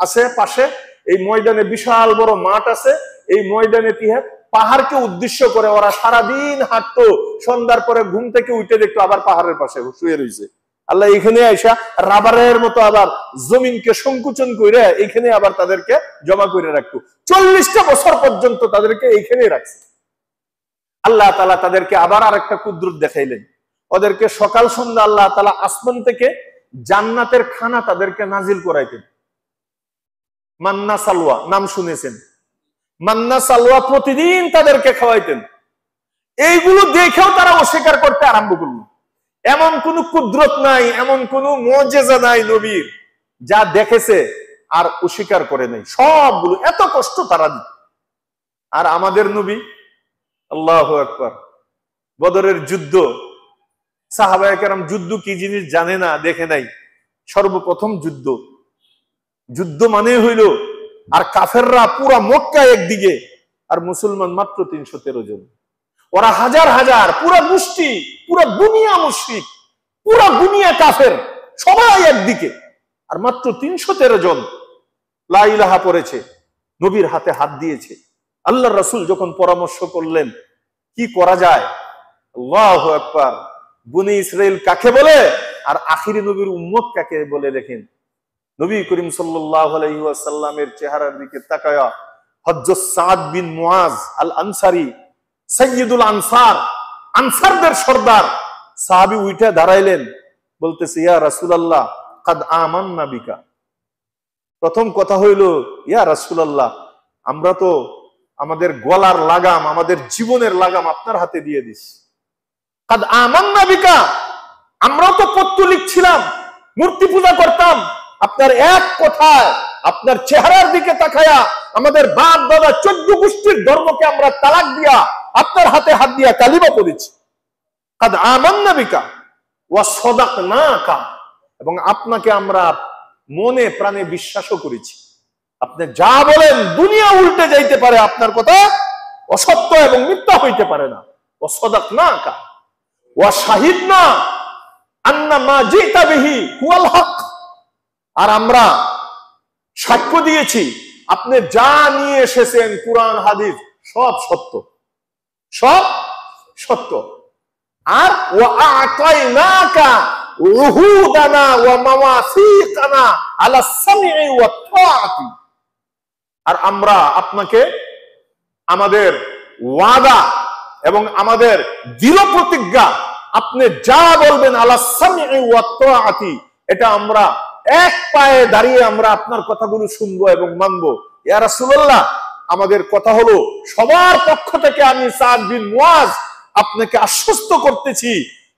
Speaker 1: আছে পাশে, এই ময়দানে বিশাল বড় মাঠ আছে, এই ময়দানে তিহে পাহাড়কে উদ্দেশ্য করে ওরা সারাদিন হাঁটতো, সন্ধ্যার পরে ঘুম থেকে উঠে দেখতো আবার পাহাড়ের পাশে শুয়ে রয়েছে। আল্লাহ এখানে আইসা রাবারের মতো আবার জমিনকে সংকুচন করে এখানে আবার তাদেরকে জমা করে রাখতো। 40টা বছর পর্যন্ত তাদেরকে এইখানে রাখছে। আল্লাহ তাআলা তাদেরকে আবার আরেকটা কুদরত দেখাইলেন। ওদেরকে সকাল সন্ধ্যা আল্লাহ তাআলা আসমান থেকে জান্নাতের খানা তাদেরকে নাজিল করাইতেন। মান্না সালওয়া নাম শুনেছেন? মান্না সালওয়া প্রতিদিন তাদেরকে খাওয়াইতেন। এইগুলো দেখেও তারা অস্বীকার করতে আরম্ভ করলো। এমন কোন কুদরত নাই, এমন কোন মুজিজা নাই নবীর যা দেখেছে আর অস্বীকার করে নাই। সবগুলো এত কষ্ট তারা দিত। আর আমাদের নবী, আল্লাহু আকবার, বদরের যুদ্ধ, সাহাবায়ে কেরাম যুদ্ধ কি জিনিস জানে না, দেখে নাই। সর্বপ্রথম যুদ্ধ, যুদ্ধ মানে হইল, আর কাফেররা পুরা মক্কা একদিকে আর মুসলমান মাত্র 313 জন। ওরা হাজার হাজার, পুরা মুষ্টি, পুরা দুনিয়া মুশরিক, পুরা দুনিয়া কাফের, সবাই একদিকে, আর মাত্র 313 জন লা ইলাহা পড়েছে, নবীর হাতে হাত দিয়েছে। আল্লাহর রাসূল যখন পরামর্শ করলেন কি করা যায়, আল্লাহু আকবার, বনি ইসরাইল কাকে বলে আর আখিরি নবীর উম্মত কাকে বলে দেখেন। নবী করিম সাল্লাল্লাহু আলাইহি ওয়াসাল্লামের চেহারার দিকে তাকায়া হযরত সাদ বিন মুআজ আল আনসারী, সাইয়্যিদুল আনসার, আনসারদের সর্দার সাহাবী উঠে দাঁড়াইলেন, বলতেছে ইয়া রাসূলুল্লাহ কাদ আমান্না বিকা। প্রথম কথা হইল ইয়া রাসূলুল্লাহ, আমরা তো আমাদের গলার লাগাম, আমাদের জীবনের লাগাম আপনার হাতে দিয়ে দিস। কাদ আমান্না বিকা, আমরাও তো পত্তলিক ছিলাম, মূর্তি পূজা করতাম। আপনার এক কথায়, আপনার চেহারার দিকে তাকায়া আমাদের বাপ দাদা 14 গোষ্ঠীর ধর্মকে আমরা তালাক দিয়া আপনার হাতে হাত দিয়া কালিমা পড়েছি। কাদ আমান্না বিকা ওয়া সাদাকনাকা, এবং আপনাকে আমরা মনে প্রাণে বিশ্বাসও করেছি। আপনি যা বলেন দুনিয়া উল্টে যাইতে পারে, আপনার কথা অসত্য এবং মিথ্যা হইতে পারে না। ওয়া সাদাকনাকা ওয়া শাহিদনা আন্না মা জিতা বিহি হুয়াল হক, আর আমরা সাক্ষ্য দিয়েছি আপনি যা নিয়ে এসেছেন কুরআন হাদিস সব সত্য, সব সত্য। আর ওয়া আতাইনাকা উহুদানা ওয়া মাওয়াসিকানা আলা সামঈ ওয়া তাআতি, আর আমরা আপনাকে আমাদের ওয়াদা এবং আমাদের দৃঢ় প্রতিজ্ঞা, আপনি যা বলবেন আলা সামঈ ওয়া তাআতি, এটা আমরা এক পায়ে দাঁড়িয়ে আমরা আপনার কথাগুলো শুনবো এবং মানবো। ইয়া রাসূলুল্লাহ, আমাদের কথা হলো সবার পক্ষ থেকে আমি সাদ বিন মুআজ আপনাকে আশ্বস্ত করতেছি,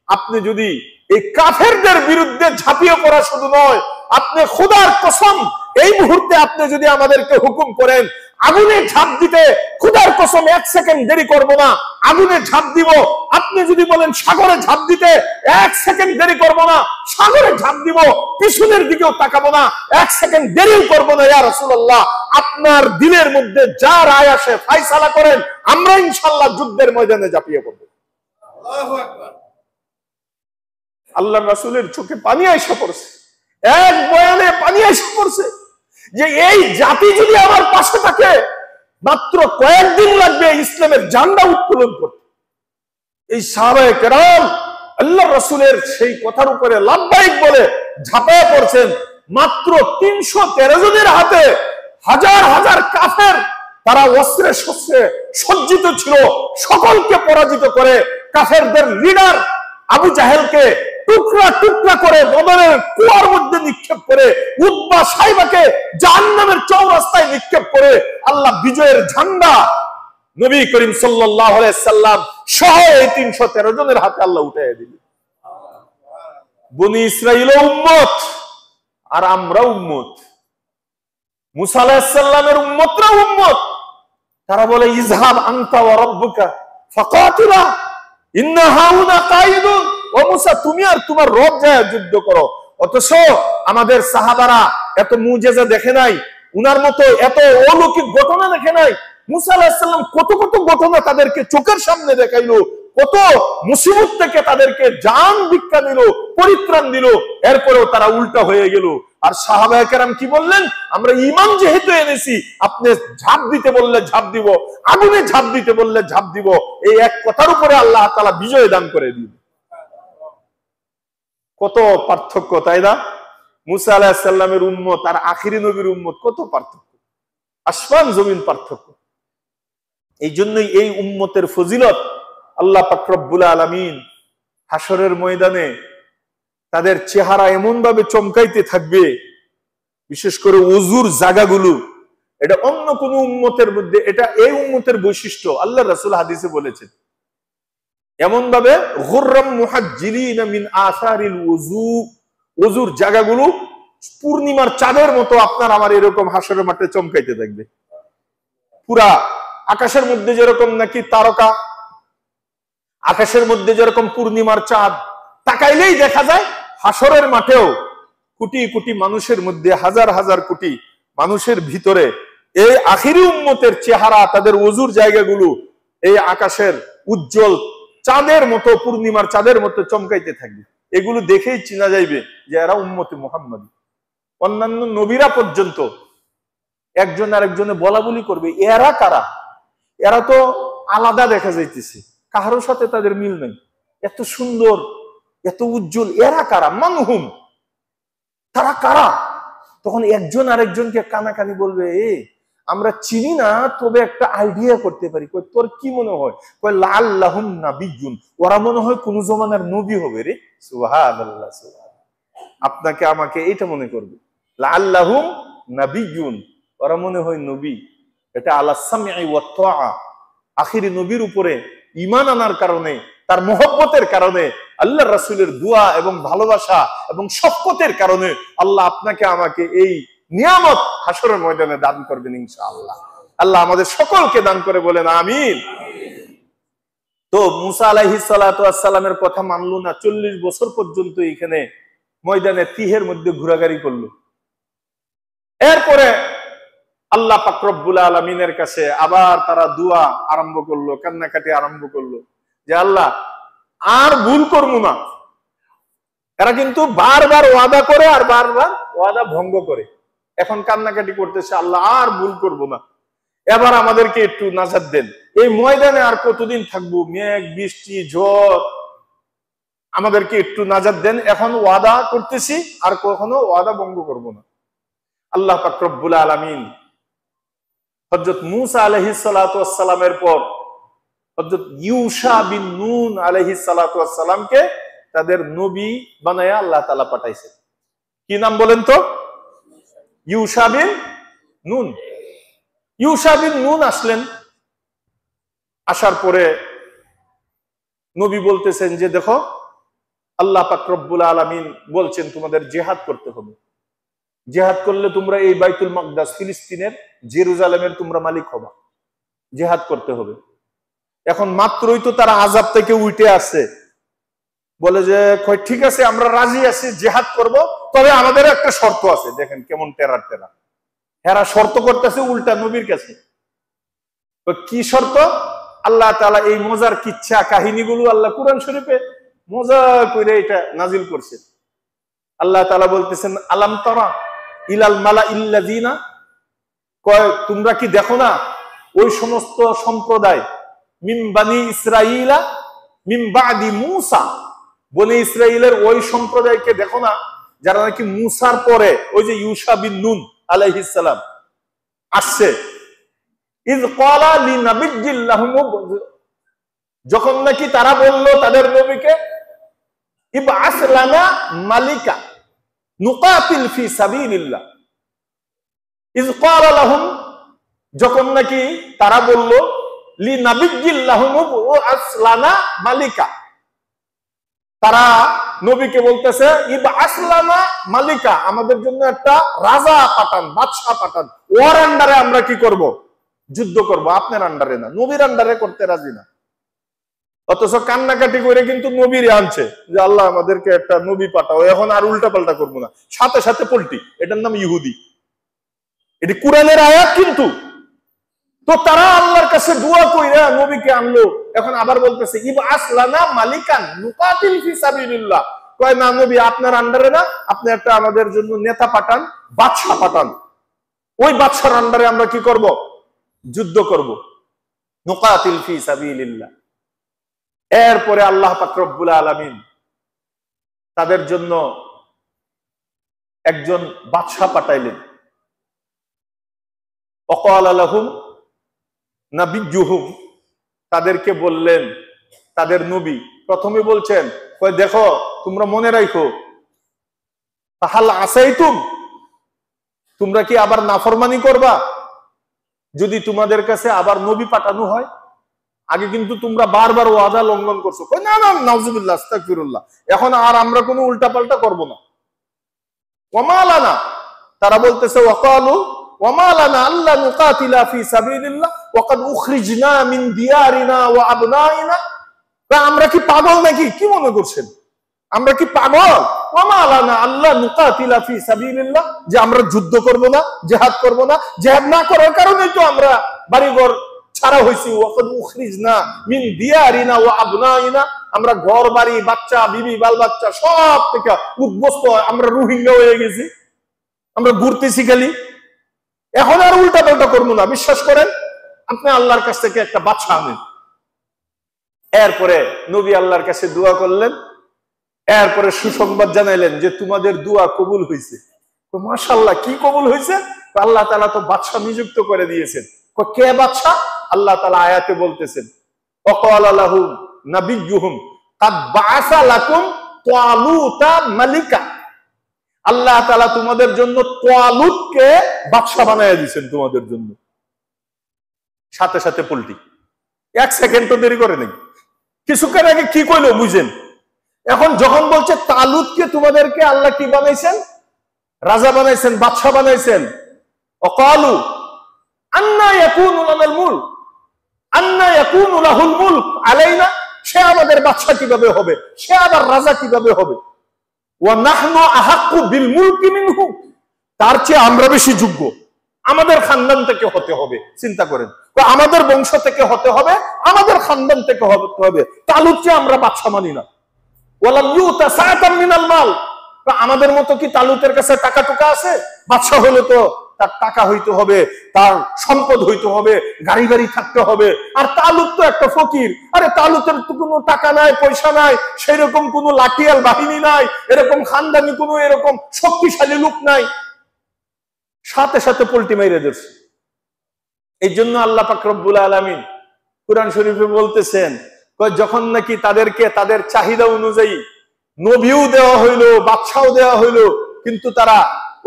Speaker 1: আপনি যদি এই কাফেরদের বিরুদ্ধে ঝাঁপিয়ে পড়া শুধু নয়, আপনি খোদার কসম এই মুহূর্তে আপনি যদি আমাদেরকে হুকুম করেন আগুনে ঝাঁপ দিতে, খোদার কসম 1 সেকেন্ড দেরি করব না, আগুনে ঝাঁপ দিব। আপনি যদি বলেন সাগরে ঝাঁপ দিতে, 1 সেকেন্ড দেরি করব না, সাগরে ঝাঁপ দিব, পিছনের দিকেও তাকাবো না, 1 সেকেন্ড দেরিও করব না। ইয়া রাসূলুল্লাহ, আপনার দিলের মধ্যে যা রায় আসে ফয়সালা করেন, আমরা ইনশাআল্লাহ যুদ্ধের ময়দানে ঝাঁপিয়ে পড়ব। আল্লাহু আকবার। আল্লাহর রাসূলের চোখে পানি আইসা পড়ছে, এক বয়ানে পানি আইসা পড়ছে যে এই জাতি যদি আমার পাশে থাকে, মাত্র কয়েকদিন লাগবে ইসলামের ঝান্ডা উত্তোলন করতে। এই সাহাবায়ে কেরাম আল্লাহর রাসূলের সেই কথার উপরে লাব্বাইক বলে ঝাঁপিয়ে পড়ছেন। মাত্র 313 জনের হাতে হাজার হাজার কাফের, তারা অস্ত্রে শস্ত্রে সজ্জিত ছিল, সকলকে পরাজিত করে কাফেরদের লিডার আবু জাহেলকে টুকরা টুকরা করে বদরের কুয়ার মধ্যে নিক্ষেপ করে, উতবা সাইবাকে জাহান্নামের চৌরাস্তায় নিক্ষেপ করে আল্লাহ বিজয়ের ঝান্ডা নবী করিম সাল্লাল্লাহু আলাইহি সাল্লাম সহ এই 313 জনের হাতে আল্লাহ উঠাইয়া দিলেন। বনি ইসরাঈল উম্মত আর আমরা উম্মত, মুসা আলাইহিস সালামের উম্মতরা উম্মত। তারা বলে ইযহাব আনতা ওয়া রাব্বুকা ফাকাতিলা ইন্না হাউনা কাঈদুন, ও মুসা তুমি আর তোমার রব যায় যুদ্ধ করো। অথচ আমাদের সাহাবারা এত মুজিজা দেখে নাই, উনার মতো এত অলৌকিক ঘটনা দেখে নাই। মুসা আলাইহিস সালাম কত কত ঘটনা তাদেরকে চোখের সামনে দেখাইলো, কত মুসিবত থেকে তাদেরকে জান ভিক্ষা দিল, পরিত্রাণ দিল, এরপরেও তারা উল্টা হয়ে গেল। আর সাহাবায়ে কেরাম কি বললেন, আমরা ঈমান যেহেতু এনেছি, আপনি ঝাঁপ দিতে বললে ঝাঁপ দিব, আগুনে ঝাঁপ দিতে বললে ঝাঁপ দিব। এই এক কথার উপরে আল্লাহ তাআলা বিজয় দান করে দিন। কত পার্থক্য, তাই না? মুসা আলাইহিস সালামের উম্মত আর আখিরি নবীর উম্মত, কত পার্থক্য, আসমান জমিন পার্থক্য। এই জন্যই এই উম্মতের ফজিলত আল্লাহ পাক রব্বুল আলামিন হাসরের ময়দানে তাদের চেহারা এমন ভাবে চমকাইতে থাকবে, বিশেষ করে ওযুর জায়গাগুলো, এটা অন্য কোন উম্মতের মধ্যে, এটা এই উম্মতের বৈশিষ্ট্য। আল্লাহর রাসূল হাদিসে বলেছেন এমন ভাবে গুররাম মুহাজ্জিলিনা মিন আসারিল ওযু, ওযুর জায়গাগুলো পূর্ণিমার চাঁদের মতো আপনার আমার এরকম হাসরের মাঠে চমকাইতে থাকবে। পুরা আকাশের মধ্যে যেরকম নাকি তারকা, আকাশের মধ্যে যেরকম পূর্ণিমার চাঁদ, তাকাইলেই দেখা যায় হাসরের মাঠেও কোটি কোটি মানুষের মধ্যে, হাজার হাজার কোটি মানুষের ভিতরে এই আখিরি উম্মতের চেহারা, তাদের ওযুর জায়গাগুলো এই আকাশের উজ্জ্বল চাঁদের মতো, পূর্ণিমার চাঁদের মতো চমকাইতে থাকবে। এগুলো দেখেই চেনা যাইবে যে এরা উম্মতে মুহাম্মাদী। অন্যান্য নবীরা পর্যন্ত একজন আরেকজনে বলা বলি করবে, এরা কারা, এরা তো আলাদা দেখা যাইতেছে, কারোর সাথে তাদের মিল নেই, এত সুন্দর, এত উজ্জ্বল, এরা কারা, মানহুম, তারা কারা? তখন একজন আরেকজনকে কানাকানি বলবে, আমরা চিনি না, তবে একটা আইডিয়া করতে পারি। তোর কি মনে হয়? লাআল্লাহুম নাবিয়্যুন, ওরা মনে হয় কোন জমানার নবী হবে রে। সুবহানাল্লাহ, আপনাকে আমাকে এটা মনে করবে, লাআল্লাহুম নাবিয়্যুন, ওরা মনে হয় নবী। এটা আলা সামঈ ওয়া তাআ, আখিরি নবীর উপরে ঈমান আনার কারণে, তার মহব্বতের কারণে, আল্লাহর রাসূলের দোয়া এবং ভালোবাসা এবং শফকতের কারণে আল্লাহ আপনাকে আমাকে এই নিয়ামত হাসরের ময়দানে দান করবেন ইনশাআল্লাহ। আল্লাহ আমাদের সকলকে দান করে বলেন আমিন। তো মুসা আলাইহিস সালাতু ওয়াস সালামের কথা মানলো না, 40 বছর পর্যন্ত এখানে ময়দানে তিহের মধ্যে ঘোরাঘুরি করলো। এরপরে আল্লাহ পাক রব্বুল আলামিনের কাছে আবার তারা দোয়া আরম্ভ করলো, কান্নাকাটি আরম্ভ করলো যে আল্লাহ আর ভুল করবো না। এরা কিন্তু বারবার ওয়াদা করে আর বারবার ওয়াদা ভঙ্গ করে। এখন কান্নাকাটি করতেছে, আল্লাহ আর ভুল করবো না, এবার আমাদেরকে একটু নাজাত দেন। এই ময়দানে আর কতদিন থাকবো, মেঘ বৃষ্টি ঝড়, আমাদেরকে একটু নাজাত দেন। এখন ওয়াদা করতেছি আর কখনো ওয়াদা ভঙ্গ করবো না। আল্লাহ পাক রব্বুল আলামিন হযরত মূসা আলাইহিস সালাতু ওয়াস সালামের পর হযরত ইউশা বিন নুন আলাইহিস সালাতু ওয়াস সালামকে তাদের নবী বানায়া আল্লাহ তাআলা পাঠাইছেন। কি নাম বলেন তো? ইউশা বিন নুন। ইউশা বিন নুন আসলেন, আসার পরে নবী বলতেছেন যে দেখো, আল্লাহ পাক রব্বুল আলামিন বলছেন তোমাদের জিহাদ করতে হবে। জেহাদ করলে তোমরা এই বাইতুল মাকদাস ফিলিস্তিনের জেরুজালেমের তোমরা মালিক হবা, জেহাদ করতে হবে। এখন মাত্রই তো তারা আযাব থেকে উঠে আসছে, বলে যে ঠিক আছে আমরা রাজি আছি, জেহাদ করব, তবে আমাদের একটা শর্ত আছে। দেখেন কেমন টেরা টেরা, এরা শর্ত করতেছে উল্টা নবীর কাছে। কি শর্ত? আল্লাহ তাআলা এই মজার কিচ্ছা কাহিনীগুলো আল্লাহ কুরআন শরীফে মজা করে এটা নাজিল করছে। আল্লাহ তাআলা বলতেছেন, আলাম তারা ইলাল মালাইল্লাযিনা, কয় তোমরা কি দেখো না ওই সমস্ত সম্প্রদায়, মিন বানি ইসরাঈলা মিন বাদি মূসা, বনি ইসরাইলের ওই সম্প্রদায়কে দেখো না যারা নাকি মূসার পরে ওই যে ইউশা বিন নুন আলাইহিস সালাম আসছে, ইয ক্বালা লিনাবিয়্যিল লাহুম, যখন নাকি তারা বলল তাদের নবীকে, ইবআস লানা মালিকা নুকাতিল ফি সাবিলিল্লাহ, ইয ক্বালা লাহুম, যখন নাকি তারা বলল লিনাবিয়্যিল লাহুম ইবআস লানা মালিকা, তারা নবীকে বলতেছে ইবআস লানা মালিকা, আমাদের জন্য একটা রাজা পাঠান, বাদশা পাঠান, ওর আন্ডারে আমরা কি করব? যুদ্ধ করব, আপনার আন্ডারে না, নবীর আন্ডারে করতে রাজি না। অথচ কান্নাকাটি করে কিন্তু নবীরে আনছে যে আল্লাহ আমাদেরকে একটা নবী পাঠাও, এখন আর উল্টা পাল্টা করবো না, সাথে সাথে পল্টি, এটার নাম ইহুদি। এটি কোরআনের আয়াত কিন্তু। তো তারা আল্লাহর কাছে দোয়া কইরা নবীকে আনলো, এখন আবার বলতেছে ইবআস লানা মালিকান নুকাতিল ফি সাবিলিল্লাহ, কয় না নবী আপনার আন্ডারে না, আপনি একটা আমাদের জন্য নেতা পাঠান, বাদশা পাঠান, ওই বাদশার আন্ডারে আমরা কি করব? যুদ্ধ করব, নুকাতিল ফি সাবিলিল্লাহ। এরপরে আল্লাহ পাক রব্বুল আলামিন তাদের জন্য একজন বাদশা পাঠাইলেন। ওয়াকালা লাহুম নাবিয়্যুহুম, তাদেরকে বললেন, তাদের নবী প্রথমে বলছেন, কয় দেখো তোমরা মনে রাখো, তাহাল আসাইতুম, তোমরা কি আবার নাফরমানি করবা যদি তোমাদের কাছে আবার নবী পাঠানো হয়? আগে কিন্তু তোমরা বারবার ওয়াদা লঙ্ঘন করছো। কয় না না, নাউজুবিল্লাহ আস্তাগফিরুল্লাহ, এখন আর আমরা কোনো উল্টাপাল্টা করব না। ওয়ামা লানা, তারা বলতেছে ওয়াকালু ওয়ামা লানা আল্লা নুকাতিলা ফি সাবিলিল্লাহ ওয়া কাদ উখরিজনা মিন দিয়ারিনা ওয়া আবনাইনা, আমরা কি পাগল নাকি? কি মনে করছেন আমরা কি পাগল? ওয়ামা লানা আল্লা নুকাতিলা ফি সাবিলিল্লাহ, যে আমরা যুদ্ধ করব না, জিহাদ করব না, জিহাদ না করার কারণেই তো আমরা বাড়িঘর ছাড়া হইছি। ওয়া কাদ উখরিজনা মিন দিয়ারিনা ওয়া আবনাইনা, আমরা ঘর বাড়ি বাচ্চা বিবি বাল বাচ্চা সব থেকে উদ্বস্ত, আমরা রোহিঙ্গা হয়ে গেছি, আমরা ঘুরতেছি খালি। এখন আর উল্টা পাল্টা করবো না, বিশ্বাস করেন, আপনি আল্লাহর কাছ থেকে একটা বাদশা আনেন। এরপরে নবী আল্লাহর কাছে দোয়া করলেন, এরপরে সুসংবাদ জানাইলেন যে তোমাদের দোয়া কবুল হয়েছে। মাশাআল্লাহ, কি কবুল হয়েছে? আল্লাহ তাআলা তো বাদশা নিযুক্ত করে দিয়েছেন। কে বাদশা? আল্লাহ তাআলা আয়াতে বলতেছেন, ওয়াকালা লাহুম নাবিয়্যুহুম কাদ বাআসা লাকুম তালুতা মালিকা, আল্লাহ তাআলা তোমাদের জন্য তালুতকে বাদশা বানায়া দিয়েছেন তোমাদের জন্য। সাথে সাথে পল্টি, এক সেকেন্ডও দেরি করে নাই। কিছুক্ষণ আগে কি কইলো বুঝেন? এখন যখন বলছে তালুতকে তোমাদেরকে আল্লাহ কি বানাইছেন? রাজা বানাইছেন, বাদশা বানাইছেন। ওয়াকালু আন্না ইয়াকুনু লানাল মুলক আন্না ইয়াকুনু লাহুল মুলক আলাইনা, সে আমাদের বাদশা কিভাবে হবে, সে আবার রাজা কিভাবে হবে? ওয়া নাহনু আহাক্কু বিল মুলকি মিনহু, তার চেয়ে আমরা বেশি যোগ্য, আমাদের খানদান থেকে হতে হবে। চিন্তা করেন, আমাদের বংশ থেকে হতে হবে, আমাদের খানদান থেকে হতে হবে। তালুত চেয়ে আমরা বাদশা মানি না। ওয়ালাম ইউতা সাআতাম মিনাল মাল, আমাদের মতো কি তালুতের কাছে টাকা টুকা আছে? বাদশা হলে তো তার টাকা হইতে হবে, তার সম্পদ হইতে হবে, গাড়ি বাড়ি থাকতে হবে। আর তালুত তো একটা ফকির। আরে তালুতের তো কোনো টাকা নাই, পয়সা নাই, সেরকম কোনো লাঠিয়াল বাহিনী নাই, এরকম খানদানি কোনো এরকম শক্তিশালী লোক নাই। সাথে সাথে পল্টি মাইরে দিচ্ছে। এই জন্য আল্লাহ পাক রব্বুল আলামিন কুরআন শরীফে বলতেছেন, যখন নাকি তাদেরকে তাদের চাহিদা অনুযায়ী নবীও দেওয়া হইলো, বাদশাও দেওয়া হইলো, কিন্তু তারা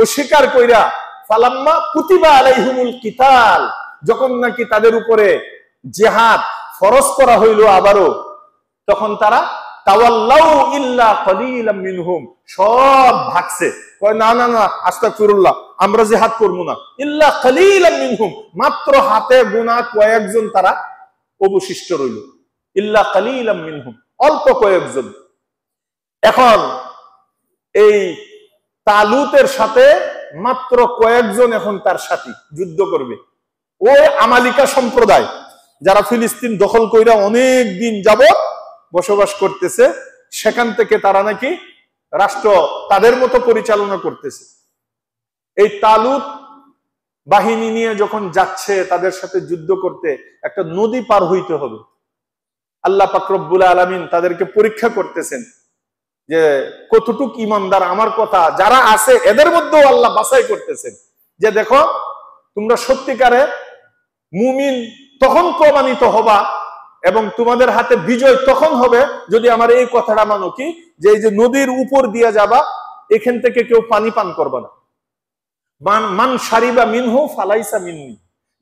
Speaker 1: অস্বীকার কইরা, ফালাম্মা কুতিবা আলাইহিমুল কিতাল, যখন নাকি তাদের উপরে জিহাদ ফরজ করা হইলো আবারও, তখন তারা তাওয়াল্লাউ ইল্লা কালিলাম মিনহুম, সব ভাগছে, কয় না না না আস্তাগফিরুল্লাহ, আমরা জিহাদ করব না, ইল্লা কালিলাম মিনহুম, মাত্র হাতে গোনা কয়েকজন তারা অবশিষ্ট রইল, ইল্লা কালিলাম মিনহুম, অল্প কয়েকজন। এখন এই তালুতের সাথে মাত্র কয়েকজন এখন তার সাথী যুদ্ধ করবে। ওই আমালিকা সম্প্রদায় যারা ফিলিস্তিন দখল কইরা অনেক দিন যাবত বসবাস করতেছে, সেখান থেকে তারা নাকি রাষ্ট্র তাদের মতো পরিচালনা করতেছে। এই তালুত বাহিনী নিয়ে যখন যাচ্ছে তাদের সাথে যুদ্ধ করতে, একটা নদী পার হইতে হবে। আল্লাহ পাক রব্বুল আলামিন তাদেরকে পরীক্ষা করতেছেন যে কতটুক ইমানদার আমার কথা যারা আছে, এদের মধ্যেও আল্লাহ বাছাই করতেছেন যে দেখো তোমরা সত্যিকারে মুমিন তখন প্রমাণিত হবা এবং তোমাদের হাতে বিজয় তখন হবে যদি আমার এই কথাটা মানো, কি যে এই যে নদীর উপর দিয়ে যাবা, এখান থেকে কেউ পানি পান করবে না। মান শারিবা মিনহু ফালাইসা মিন্নি,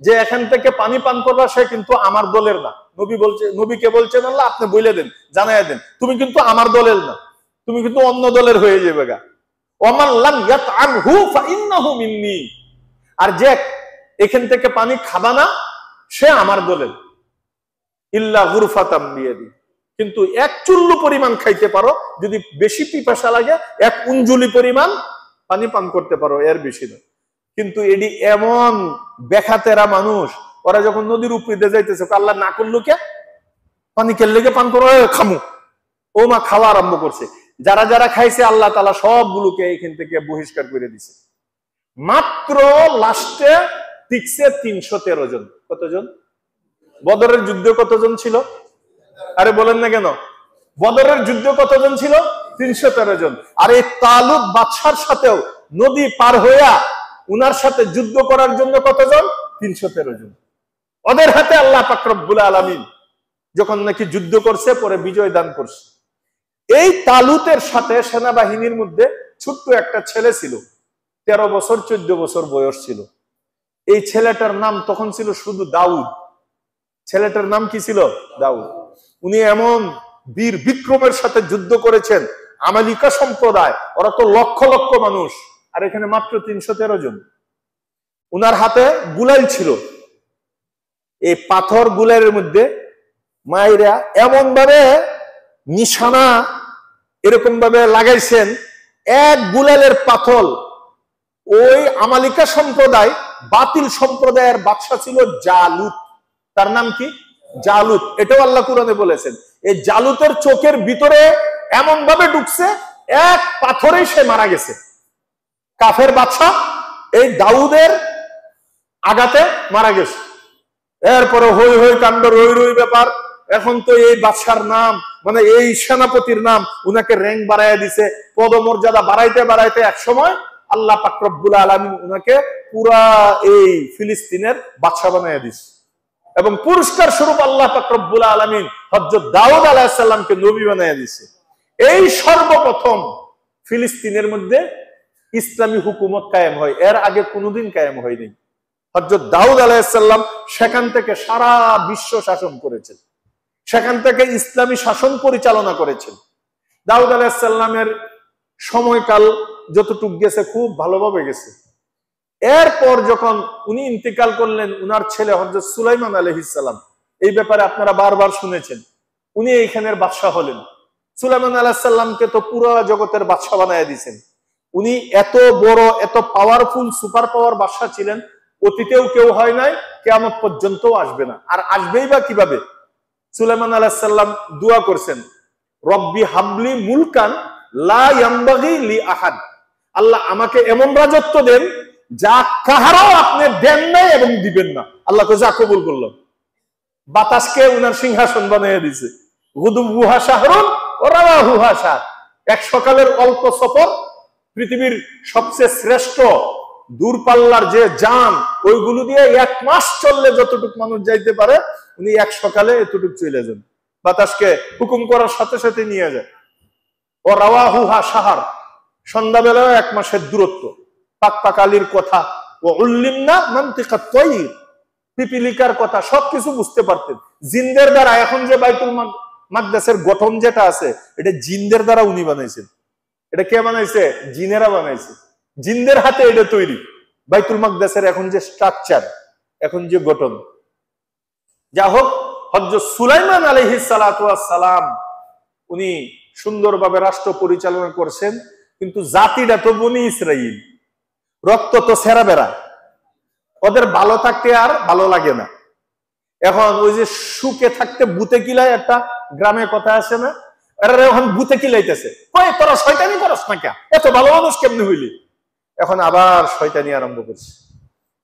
Speaker 1: যে এখান থেকে পানি পান করবা সে কিন্তু আমার দলের না। নবীকে বলছেন আল্লাহ, আপনি বলে দেন, জানাই দেন, তুমি কিন্তু আমার দলের না, তুমি কিন্তু অন্য দলের হয়ে যাবে গা। ওমান লাম ইয়াতআমহু ফাইন্নাহু মিন্নি, আর যে এখান থেকে পানি খাবা না সে আমার দলের। ইল্লা গুরফাতাম বিয়াদি, কিন্তু এক চুল্লু পরিমাণ খাইতে পারো, যদি বেশি পিপাসা লাগে এক উঞ্জুলি পরিমাণ পানি পান করতে পারো, এর বেশি না। কিন্তু এটি এমন বেখাতেরা মানুষ, ওরা যখন নদীর উপরে যাইতেছে আল্লাহ না করলো কে, পানি কেলে পান করো, খামু, ও মা খাওয়া আরম্ভ করছে। যারা যারা খাইছে আল্লাহ তাআলা সবগুলোকে এখান থেকে বহিষ্কার করে দিছে। মাত্র লাস্টে টিকছে 313 জন। কতজন? বদরের যুদ্ধে কতজন ছিল? আরে বলেন না কেন, বদরের যুদ্ধে কতজন ছিল? 313 জন। আর এই তালুত বাদশার সাথেও নদী পার হইয়া উনার সাথে যুদ্ধ করার জন্য কতজন? 313 জন। ওদের হাতে আল্লাহ পাক রব্বুল আলামিন যখন নাকি যুদ্ধ করছে, পরে বিজয় দান করছে। এই তালুতের সাথে সেনাবাহিনীর মধ্যে ছোট্ট একটা ছেলে ছিল, 13 বছর 14 বছর বয়স ছিল। এই ছেলেটার নাম তখন ছিল শুধু দাউদ। ছেলেটার নাম কি ছিল? দাউদ। উনি এমন বীর বিক্রমের সাথে যুদ্ধ করেছেন, আমালিকা সম্প্রদায়, ওরা তো লক্ষ লক্ষ মানুষ, আর এখানে মাত্র 313 জন। উনার হাতে গুলাইল ছিল, এই পাথর গুলাইয়ের মধ্যে মায়েরা এমন ভাবে নিশানা এরকম ভাবে লাগাইছেন, এক গুলালের পাথর ওই আমালিকা সম্প্রদায়, বাতিল সম্প্রদায়ের বাদশা ছিল জালুত। তার নাম কি? জালুত। এটাও আল্লাহ কুরআনে বলেছেন। এই জালুতের চোখের ভিতরে এমন ভাবে ঢুকছে, এক পাথরেই সে মারা গেছে। কাফের বাদশা এই দাউদের আঘাতে মারা গেছে। এরপরে হই হই কাণ্ড, রই রই ব্যাপার। এখন তো এই বাদশার নাম, মানে এই সেনাপতির নাম, উনাকে র্যাঙ্ক বাড়াইয়া দিছে, পদমর্যাদা বাড়াইতে বাড়াইতে এক সময় আল্লাহ পাক রব্বুল আলামিন উনাকে পুরা এই ফিলিস্তিনের বাদশা বানাইয়া দিছে। এবং পুরস্কার স্বরূপ আল্লাহ পাক রব্বুল আলামিন হযরত দাউদ আলাইহিস সালামকে নবী বানাইয়া দিছে। এই সর্বপ্রথম ফিলিস্তিনের মধ্যে ইসলামী হুকুমত কায়েম হয়, এর আগে কোনোদিন কায়েম হয়নি। হযরত দাউদ আলাইহিস সালাম সেখান থেকে সারা বিশ্ব শাসন করেছেন, সেখান থেকে ইসলামী শাসন পরিচালনা করেছেন। দাউদ আলাইহিস সালামের সময়কাল যতটুক গেছে খুব ভালোভাবে গেছে। এরপর যখন উনি ইন্তেকাল করলেন, উনার ছেলে হযরত সুলাইমান আলাইহিস সালাম, এই ব্যাপারে আপনারা বারবার শুনেছেন, উনি এইখানের বাদশা হলেন। সুলাইমান আলাইহিস সালামকে তো পুরো জগতের বাদশা বানায় দিয়েছেন। উনি এত বড়, এত পাওয়ারফুল, সুপার পাওয়ার বাদশা ছিলেন, অতীতেও কেউ হয় নাই, কিয়ামত পর্যন্ত আসবে না। আর আসবেই বা কিভাবে? সুলাইমান আলাইহিস সালাম দোয়া করছেন, রব্বি হাবলি মুলকান লা ইয়ামবাগি লি আহাদ, আল্লাহ আমাকে এমন রাজত্ব দেন যা কাহারও আপনি দেন নাই এবং দিবেন না। আল্লাহকে যা কবুল করলো। বাতাসকে উনার সিংহাসন বানিয়ে দিছে। গুদুবুহা শাহরুন ওয়া রাওয়াহুহা শাহর, এক সকালের অল্প সফর, পৃথিবীর সবচেয়ে শ্রেষ্ঠ দূরপাল্লার যে যান, ওইগুলো দিয়ে 1 মাস চললে যতটুকু মানুষ যাইতে পারে, উনি এক সকালে এতটুকু চলে যান। বাতাসকে হুকুম করার সাথে সাথে নিয়ে যায়। ও রাওয়াহুহা শাহর, সন্ধ্যাবেলায় 1 মাসের দূরত্ব। পাক পাকালির কথা, ও উল্লিমনা মানতিকাত তায়র, পিপিলিকার কথা সবকিছু বুঝতে পারতেন। জিনদের দ্বারা এখন যে বাইতুল মাকদাসের গঠন যেটা আছে এটা জিনদের দ্বারা উনি বানাইছেন। এটা কে বানাইছে? জিনেরা বানাইছে, জিনদের হাতে এটা তৈরি। বাইতুল মাকদাসের এখন যে স্ট্রাকচার, এখন যে গঠন, যা হোক, হযরত সুলাইমান আলাইহিস সালাতু ওয়াস সালাম উনি সুন্দরভাবে রাষ্ট্র পরিচালনা করছেন, কিন্তু জাতিটা তো বনি ইসরাইল, রক্ত তো সেরাবেরা, ওদের ভালো থাকতে আর ভালো লাগে না। এখন ওই যে সুখে থাকতে ভূতে কিলায়, একটা গ্রামে কথা আছে না, এরা এখন ভূতে কিলাইতেছে, কই তোরা শয়তানি করস না কে, এত ভালো মানুষ কেমনে হইলি? এখন আবার শয়তানি আরম্ভ করছে,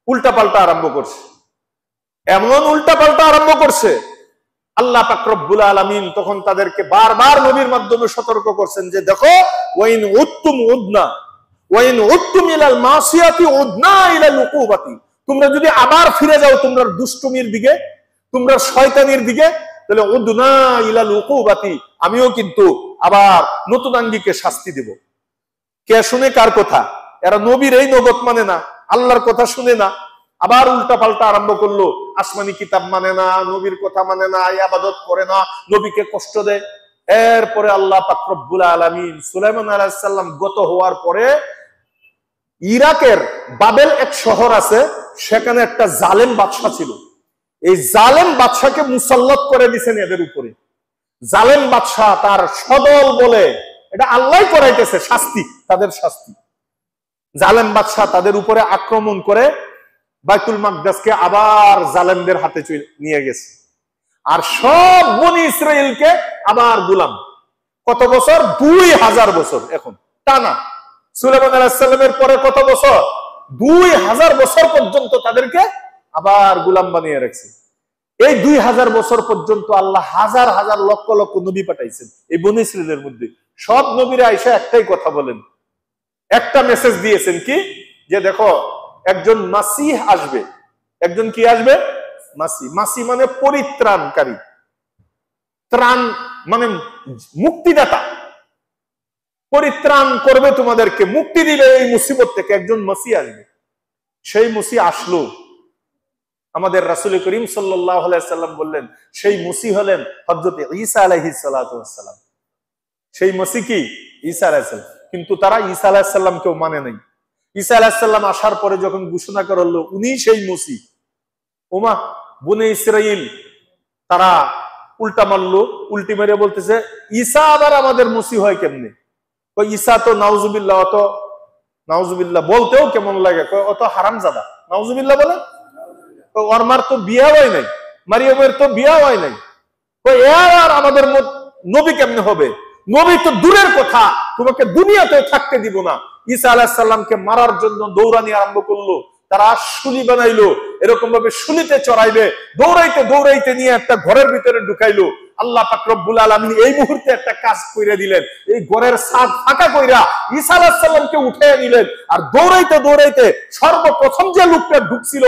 Speaker 1: উল্টা পাল্টা আরম্ভ করছে, এমন উল্টা পাল্টা আরম্ভ করছে আল্লাহ পাক রব্বুল আলামিন তখন তাদেরকে বারবার নবীর মাধ্যমে সতর্ক করছেন যে দেখো, ওয়াইন উত্তুম উদনা ওয়াইন উত্তুম ইলাল মাসিয়াতি উদনা ইলাল উকুবাতি, তোমরা যদি আবার ফিরে যাও তোমরা দুষ্টুমির দিকে, তোমরা শয়তানির দিকে, তাহলে উদনা ইলাল উকুবাতি, আমিও কিন্তু আবার নতুন আঙ্গিকে শাস্তি দেব। কে শুনে কার কথা? এরা নবীর এই নবত মানে না, আল্লাহর কথা শুনে না, আবার উল্টা পাল্টা আরম্ভ করলো, আসমানি কিতাব মানে না, নবীর কথা মানে না, ইবাদত করে না, নবীকে কষ্ট দেয়। এরপরে আল্লাহ পাক রব্বুল আলামিন সুলাইমান আলাইহিস সালাম গত হওয়ার পরে ইরাকের বাবেল এক শহর আছে, সেখানে একটা জালেম বাদশা ছিল। এই জালেম বাদশাকে মুসাল্লাত করে দিয়েছেন এদের উপরে। জালেম বাদশা তার সদল বলে, এটা আল্লাহ করাইতেছে শাস্তি, তাদের শাস্তি। জালেম বাদশা তাদের উপরে আক্রমণ করে বাইতুল মাকদাসকে আবার জালেমদের হাতে নিয়ে গেছে, আর সব বনি ইসরাইলকে আবার গোলাম। কত বছর? 2000 বছর এখন টানা। সুলাইমান আলাইহিস সালামের পরে কত বছর? 2000 বছর পর্যন্ত তাদেরকে আবার গোলাম বানিয়ে রাখছে। এই 2000 বছর পর্যন্ত আল্লাহ হাজার হাজার লক্ষ লক্ষ নবী পাঠাইছেন এই বনি ইসরাইলের মধ্যে। সব নবীরা আইসা একটাই কথা বলেন, একটা মেসেজ দিয়েছেন কি, যে দেখো একজন মাসিহ আসবে। একজন কি আসবে? মাসি। মাসি মানে পরিত্রাণকারী, ত্রাণ মানে মুক্তিদাতা, পরিত্রাণ করবে তোমাদেরকে, মুক্তি দিবে এই মুসিবত থেকে। একজন মাসি আসবে। সেই মুসি আসলো, আমাদের রাসূল করিম সাল্লাল্লাহু আলাইহি সাল্লাম বললেন সেই মুসি হলেন হযরত ঈসা আলাইহিস সালাতু ওয়াস সালাম। সেই মুসি কি? ঈসা আলাইহিস সালাম। কিন্তু তারা ঈসা আলাইহিস সালামকেও মানে নাই। ঈসা আলাইহিস সালাম আসার পরে যখন ঘোষণা করলো উনি সেই মুসি, ওমা বনে ইসরাইল তারা উল্টা মারলো, উল্টি মেরে বলতেছে ঈসা আবার আমাদের মুসি হয় কেমনে? কই ঈসা তো নাউজুবিল্লাহ, অত নাউজুবিল্লাহ বলতেও কেমন লাগে, অত হারামজাদা, নাউজুবিল্লাহ বলে। ওর মার তো বিয়া হয় নাই, মারিয়ামের তো বিয়া হয় নাই, কই আর আমাদের নবী কেমনে হবে? নবী তো দূরের কথা, তোমাকে দুনিয়াতে থাকতে দিব না। ঈসা আলাইহিস সালামকে মারার জন্য দৌড়ানি আরম্ভ করলো, তারা শুলি বানাইলো, এরকম ভাবে শুলিতে চড়াইবে, দৌড়াইতে দৌড়াইতে নিয়ে একটা ঘরের ভিতরে ঢুকাইলো। আল্লাহ পাক রব্বুল আলামিন এই মুহূর্তে একটা কাজ কইরা দিলেন, এই ঘরের ছাদ ফাঁকা কইরা ঈসা আলাইহিস সালামকে উঠাইয়া নিলেন, আর দৌড়াইতে দৌড়াইতে সর্বপ্রথম যে লোকটা ঢুকছিল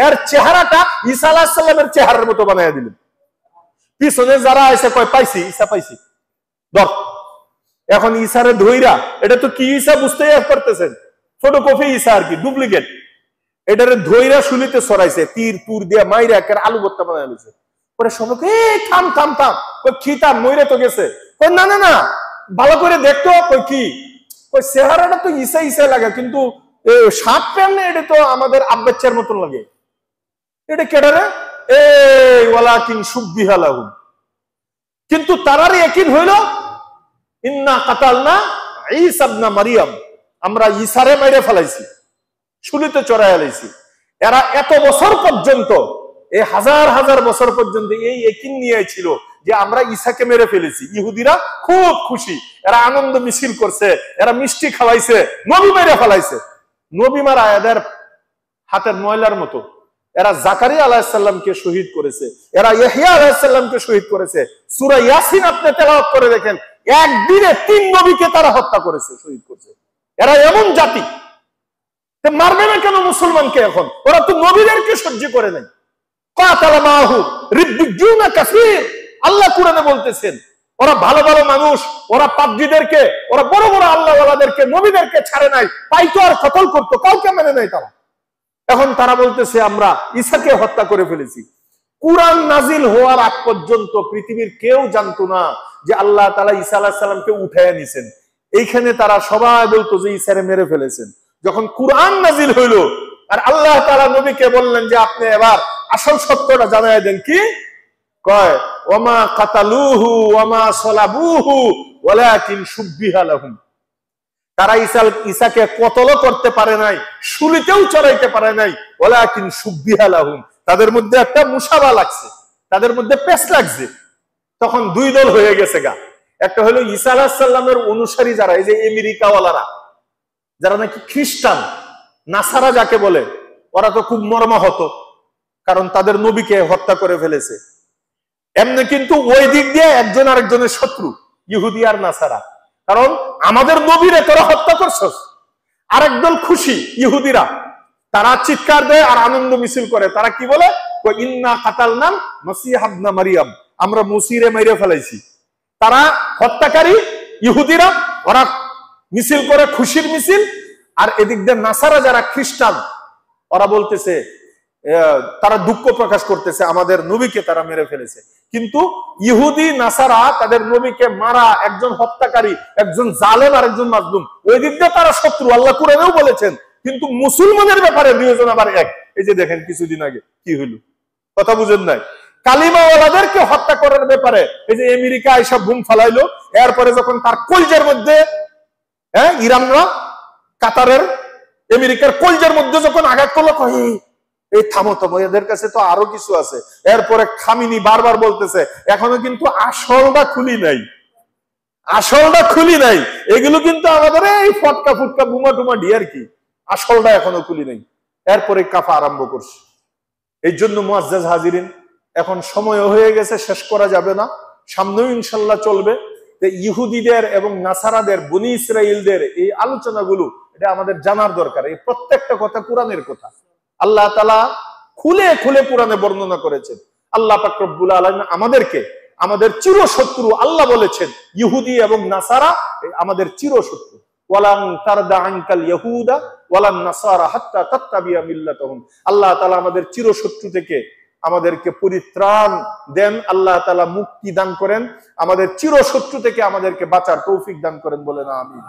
Speaker 1: এর চেহারাটা ঈসা আলাইহিস সালামের চেহারার মতো বানাইয়া দিলেন। পিছনে যারা আছে কয় পাইছি, ঈসা পাইছি, ধর। এখন ঈসারে ধইরা, এটা তো কি ঈসা বুঝতেই পারতেছেন, ফটোকপি ঈসা আর কি, ডুপ্লিকেট। এটারে ধইরা শুলিতে ছড়াইছে, তীর তুর দিয়া মাইরা একের আলু ভর্তা বানায় দিয়েছে। পরে সবাইকে থাম থাম থাম, কই কি থাম, মইরা তো গেছে। কই না না না, ভালো করে দেখতো। কই কি? কই চেহারাটা তো ঈসা ঈসা লাগে, কিন্তু শার্ট প্যান্ট এটা তো আমাদের আব্বাচ্চার মতন লাগে। এটা কেডারে? এই ওয়ালাকিন সুববিহা লাহুম। কিন্তু তারারই একই হইল ইন্না কাতালনা ঈসা ইবনে মারইয়াম, আমরা ঈসারে মেরে ফেলাইছি, শুলিতে চড়াইয়া লাইছি। এরা এত বছর পর্যন্ত, এই হাজার হাজার বছর পর্যন্ত এই একই নিয়ে ছিল যে আমরা ঈসাকে মেরে ফেলেছি। ইহুদিরা খুব খুশি, এরা আনন্দ মিছিল করছে, এরা মিষ্টি খাওয়াইছে, নবী মেরে ফেলাইছে। নবী মারা এদের হাতের ময়লার মতো। এরা জাকারিয়া আলাইহিস সালামকে শহীদ করেছে, এরা ইয়াহইয়া আলাইহিস সালামকে শহীদ করেছে। সূরা ইয়াসিন আপনি তেলাওয়াত করে দেখেন, একদিনে 3 নবীকে তারা হত্যা করেছে, শহীদ করেছে। এরা এমন জাতি, মারবে না কেন মুসলমানকে? এখন ওরা তো নবীদেরকে সহ্য করে নাই। কাতালা মাহু রিদ্দিয়ুনা কাসীর, আল্লাহ কোরআনে বলতেছেন ওরা ভালো ভালো মানুষ, ওরা পাদ্রীদেরকে, ওরা বড় বড় আল্লাহওয়ালাদেরকে, নবীদেরকে ছাড়ে নাই, পাইতো আর কতল করতো, কাউকে মেনে নাই তারা। এখন তারা বলতেছে আমরা ঈসাকে হত্যা করে ফেলেছি। কুরআন নাজিল হওয়ার আগ পর্যন্ত পৃথিবীর কেউ জানতো না যে আল্লাহ তাআলা ঈসা আলাইহিস সালামকে উঠাইয়া নিছেন। এইখানে তারা সবাই বলতো যে ঈসারে মেরে ফেলেছেন। যখন কুরআন নাজিল হইল আর আল্লাহ তাআলা নবীকে বললেন যে আপনি এবার আসল সত্যটা জানায় দেন, কি কয়, ওয়ামা কাতালুহু ওয়ামা সালাবুহু ওয়ালাকিন শুব্বিহা লাহুম। তারা ঈসাকে কতল করতে পারে নাই, শুলিতেও চড়াইতে পারে নাই, ওয়ালাকিন শুব্বিহা লাহুম, তাদের মধ্যে একটা মুসাবা লাগছে, তাদের মধ্যে পেশ লাগছে। তখন দুই দল হয়ে গেছে গা। একটা হলো ঈসা আলাইহিস সালামের অনুসারী যারা, এই যে আমেরিকাওয়ালারা, যারা নাকি খ্রিস্টান, নাসারা যাকে বলে, ওরা তো খুব মর্মাহত, কারণ তাদের নবীকে হত্যা করে ফেলেছে। এমনি কিন্তু ওই দিক দিয়ে একজন আরেকজনের শত্রু, ইহুদি আর নাসারা। কারণ আমাদের নবীরে তোরা হত্যা করছস। আরেক দল খুশি, ইহুদিরা, তারা চিৎকার দেয় আর আনন্দ মিছিল করে। তারা কি বলে, ইন্না কাতালনাল মাসিহ ইবনে মারিয়াম, আমরা মসিরে মেরে ফেলাইছি। তারা হত্যাকারী ইহুদিরা, ওরা মিছিল করে, খুশির মিছিল। আর এদিক দিয়ে নাসারা যারা খ্রিস্টান, ওরা বলতেছে, তারা দুঃখ প্রকাশ করতেছে আমাদের নবীকে তারা মেরে ফেলেছে। কিন্তু ইহুদি নাসারা তাদের নবীকে মারা, একজন হত্যাকারী, একজন জালেম আর একজন মাজলুম, ওই দিক দিয়ে তারা শত্রু, আল্লাহ কুরআনেও বলেছেন। কিন্তু মুসলমানের ব্যাপারে দুইজন আবার এক। এই যে দেখেন কিছুদিন আগে কি হইল, কথা বুঝেন নাই? কালিমাওয়ালাদেরকে হত্যা করার ব্যাপারে এই যে আমেরিকা এইসব বুম ফালাইলো, এরপরে যখন তার কলজের মধ্যে, ইরানরা কাতারের আমেরিকার কলজের মধ্যে যখন আঘাত করলো, এই থামো থামো, এদের কাছে তো আরো কিছু আছে। এরপরে খামিনি বারবার বলতেছে এখনো কিন্তু আসলটা খুলি নাই, আসলটা খুলি নাই। এগুলো কিন্তু আমাদের এই ফটকা ফুটকা বুমা টুমা ডিয়ার কি, আসলটা এখনো খুলি নাই। এরপরে কাফা আরম্ভ করছে। এই জন্য মুআজ্জাজ হাজিরিন, এখন সময় হয়ে গেছে, শেষ করা যাবে না, সামনেও ইনশাল্লাহ চলবে। ইহুদিদের এবং নাসারাদের, বনি ইসরাইলদের এই আলোচনাগুলো, এটা আমাদের জানার দরকার। এই প্রত্যেকটা কথা কোরআনের কথা, আল্লাহ তাআলা খুলে খুলে কোরআনে বর্ণনা করেছেন। আল্লাহ পাক রব্বুল আলামিন আমাদেরকে, আমাদের চিরশত্রু, আল্লাহ বলেছেন ইহুদি এবং নাসারা আমাদের চিরশত্রু। ওয়ালান তারদা আনকাল ইয়াহুদা ওয়ালান নাসারা হাত্তা তাত্তাবিয়া মিল্লাতাহুম। আল্লাহ তাআলা আমাদের চিরশত্রু থেকে আমাদেরকে পরিত্রাণ দেন, আল্লাহ তাআলা মুক্তি দান করেন, আমাদের চিরশত্রু থেকে আমাদেরকে বাঁচার তৌফিক দান করেন, বলেন আমিন।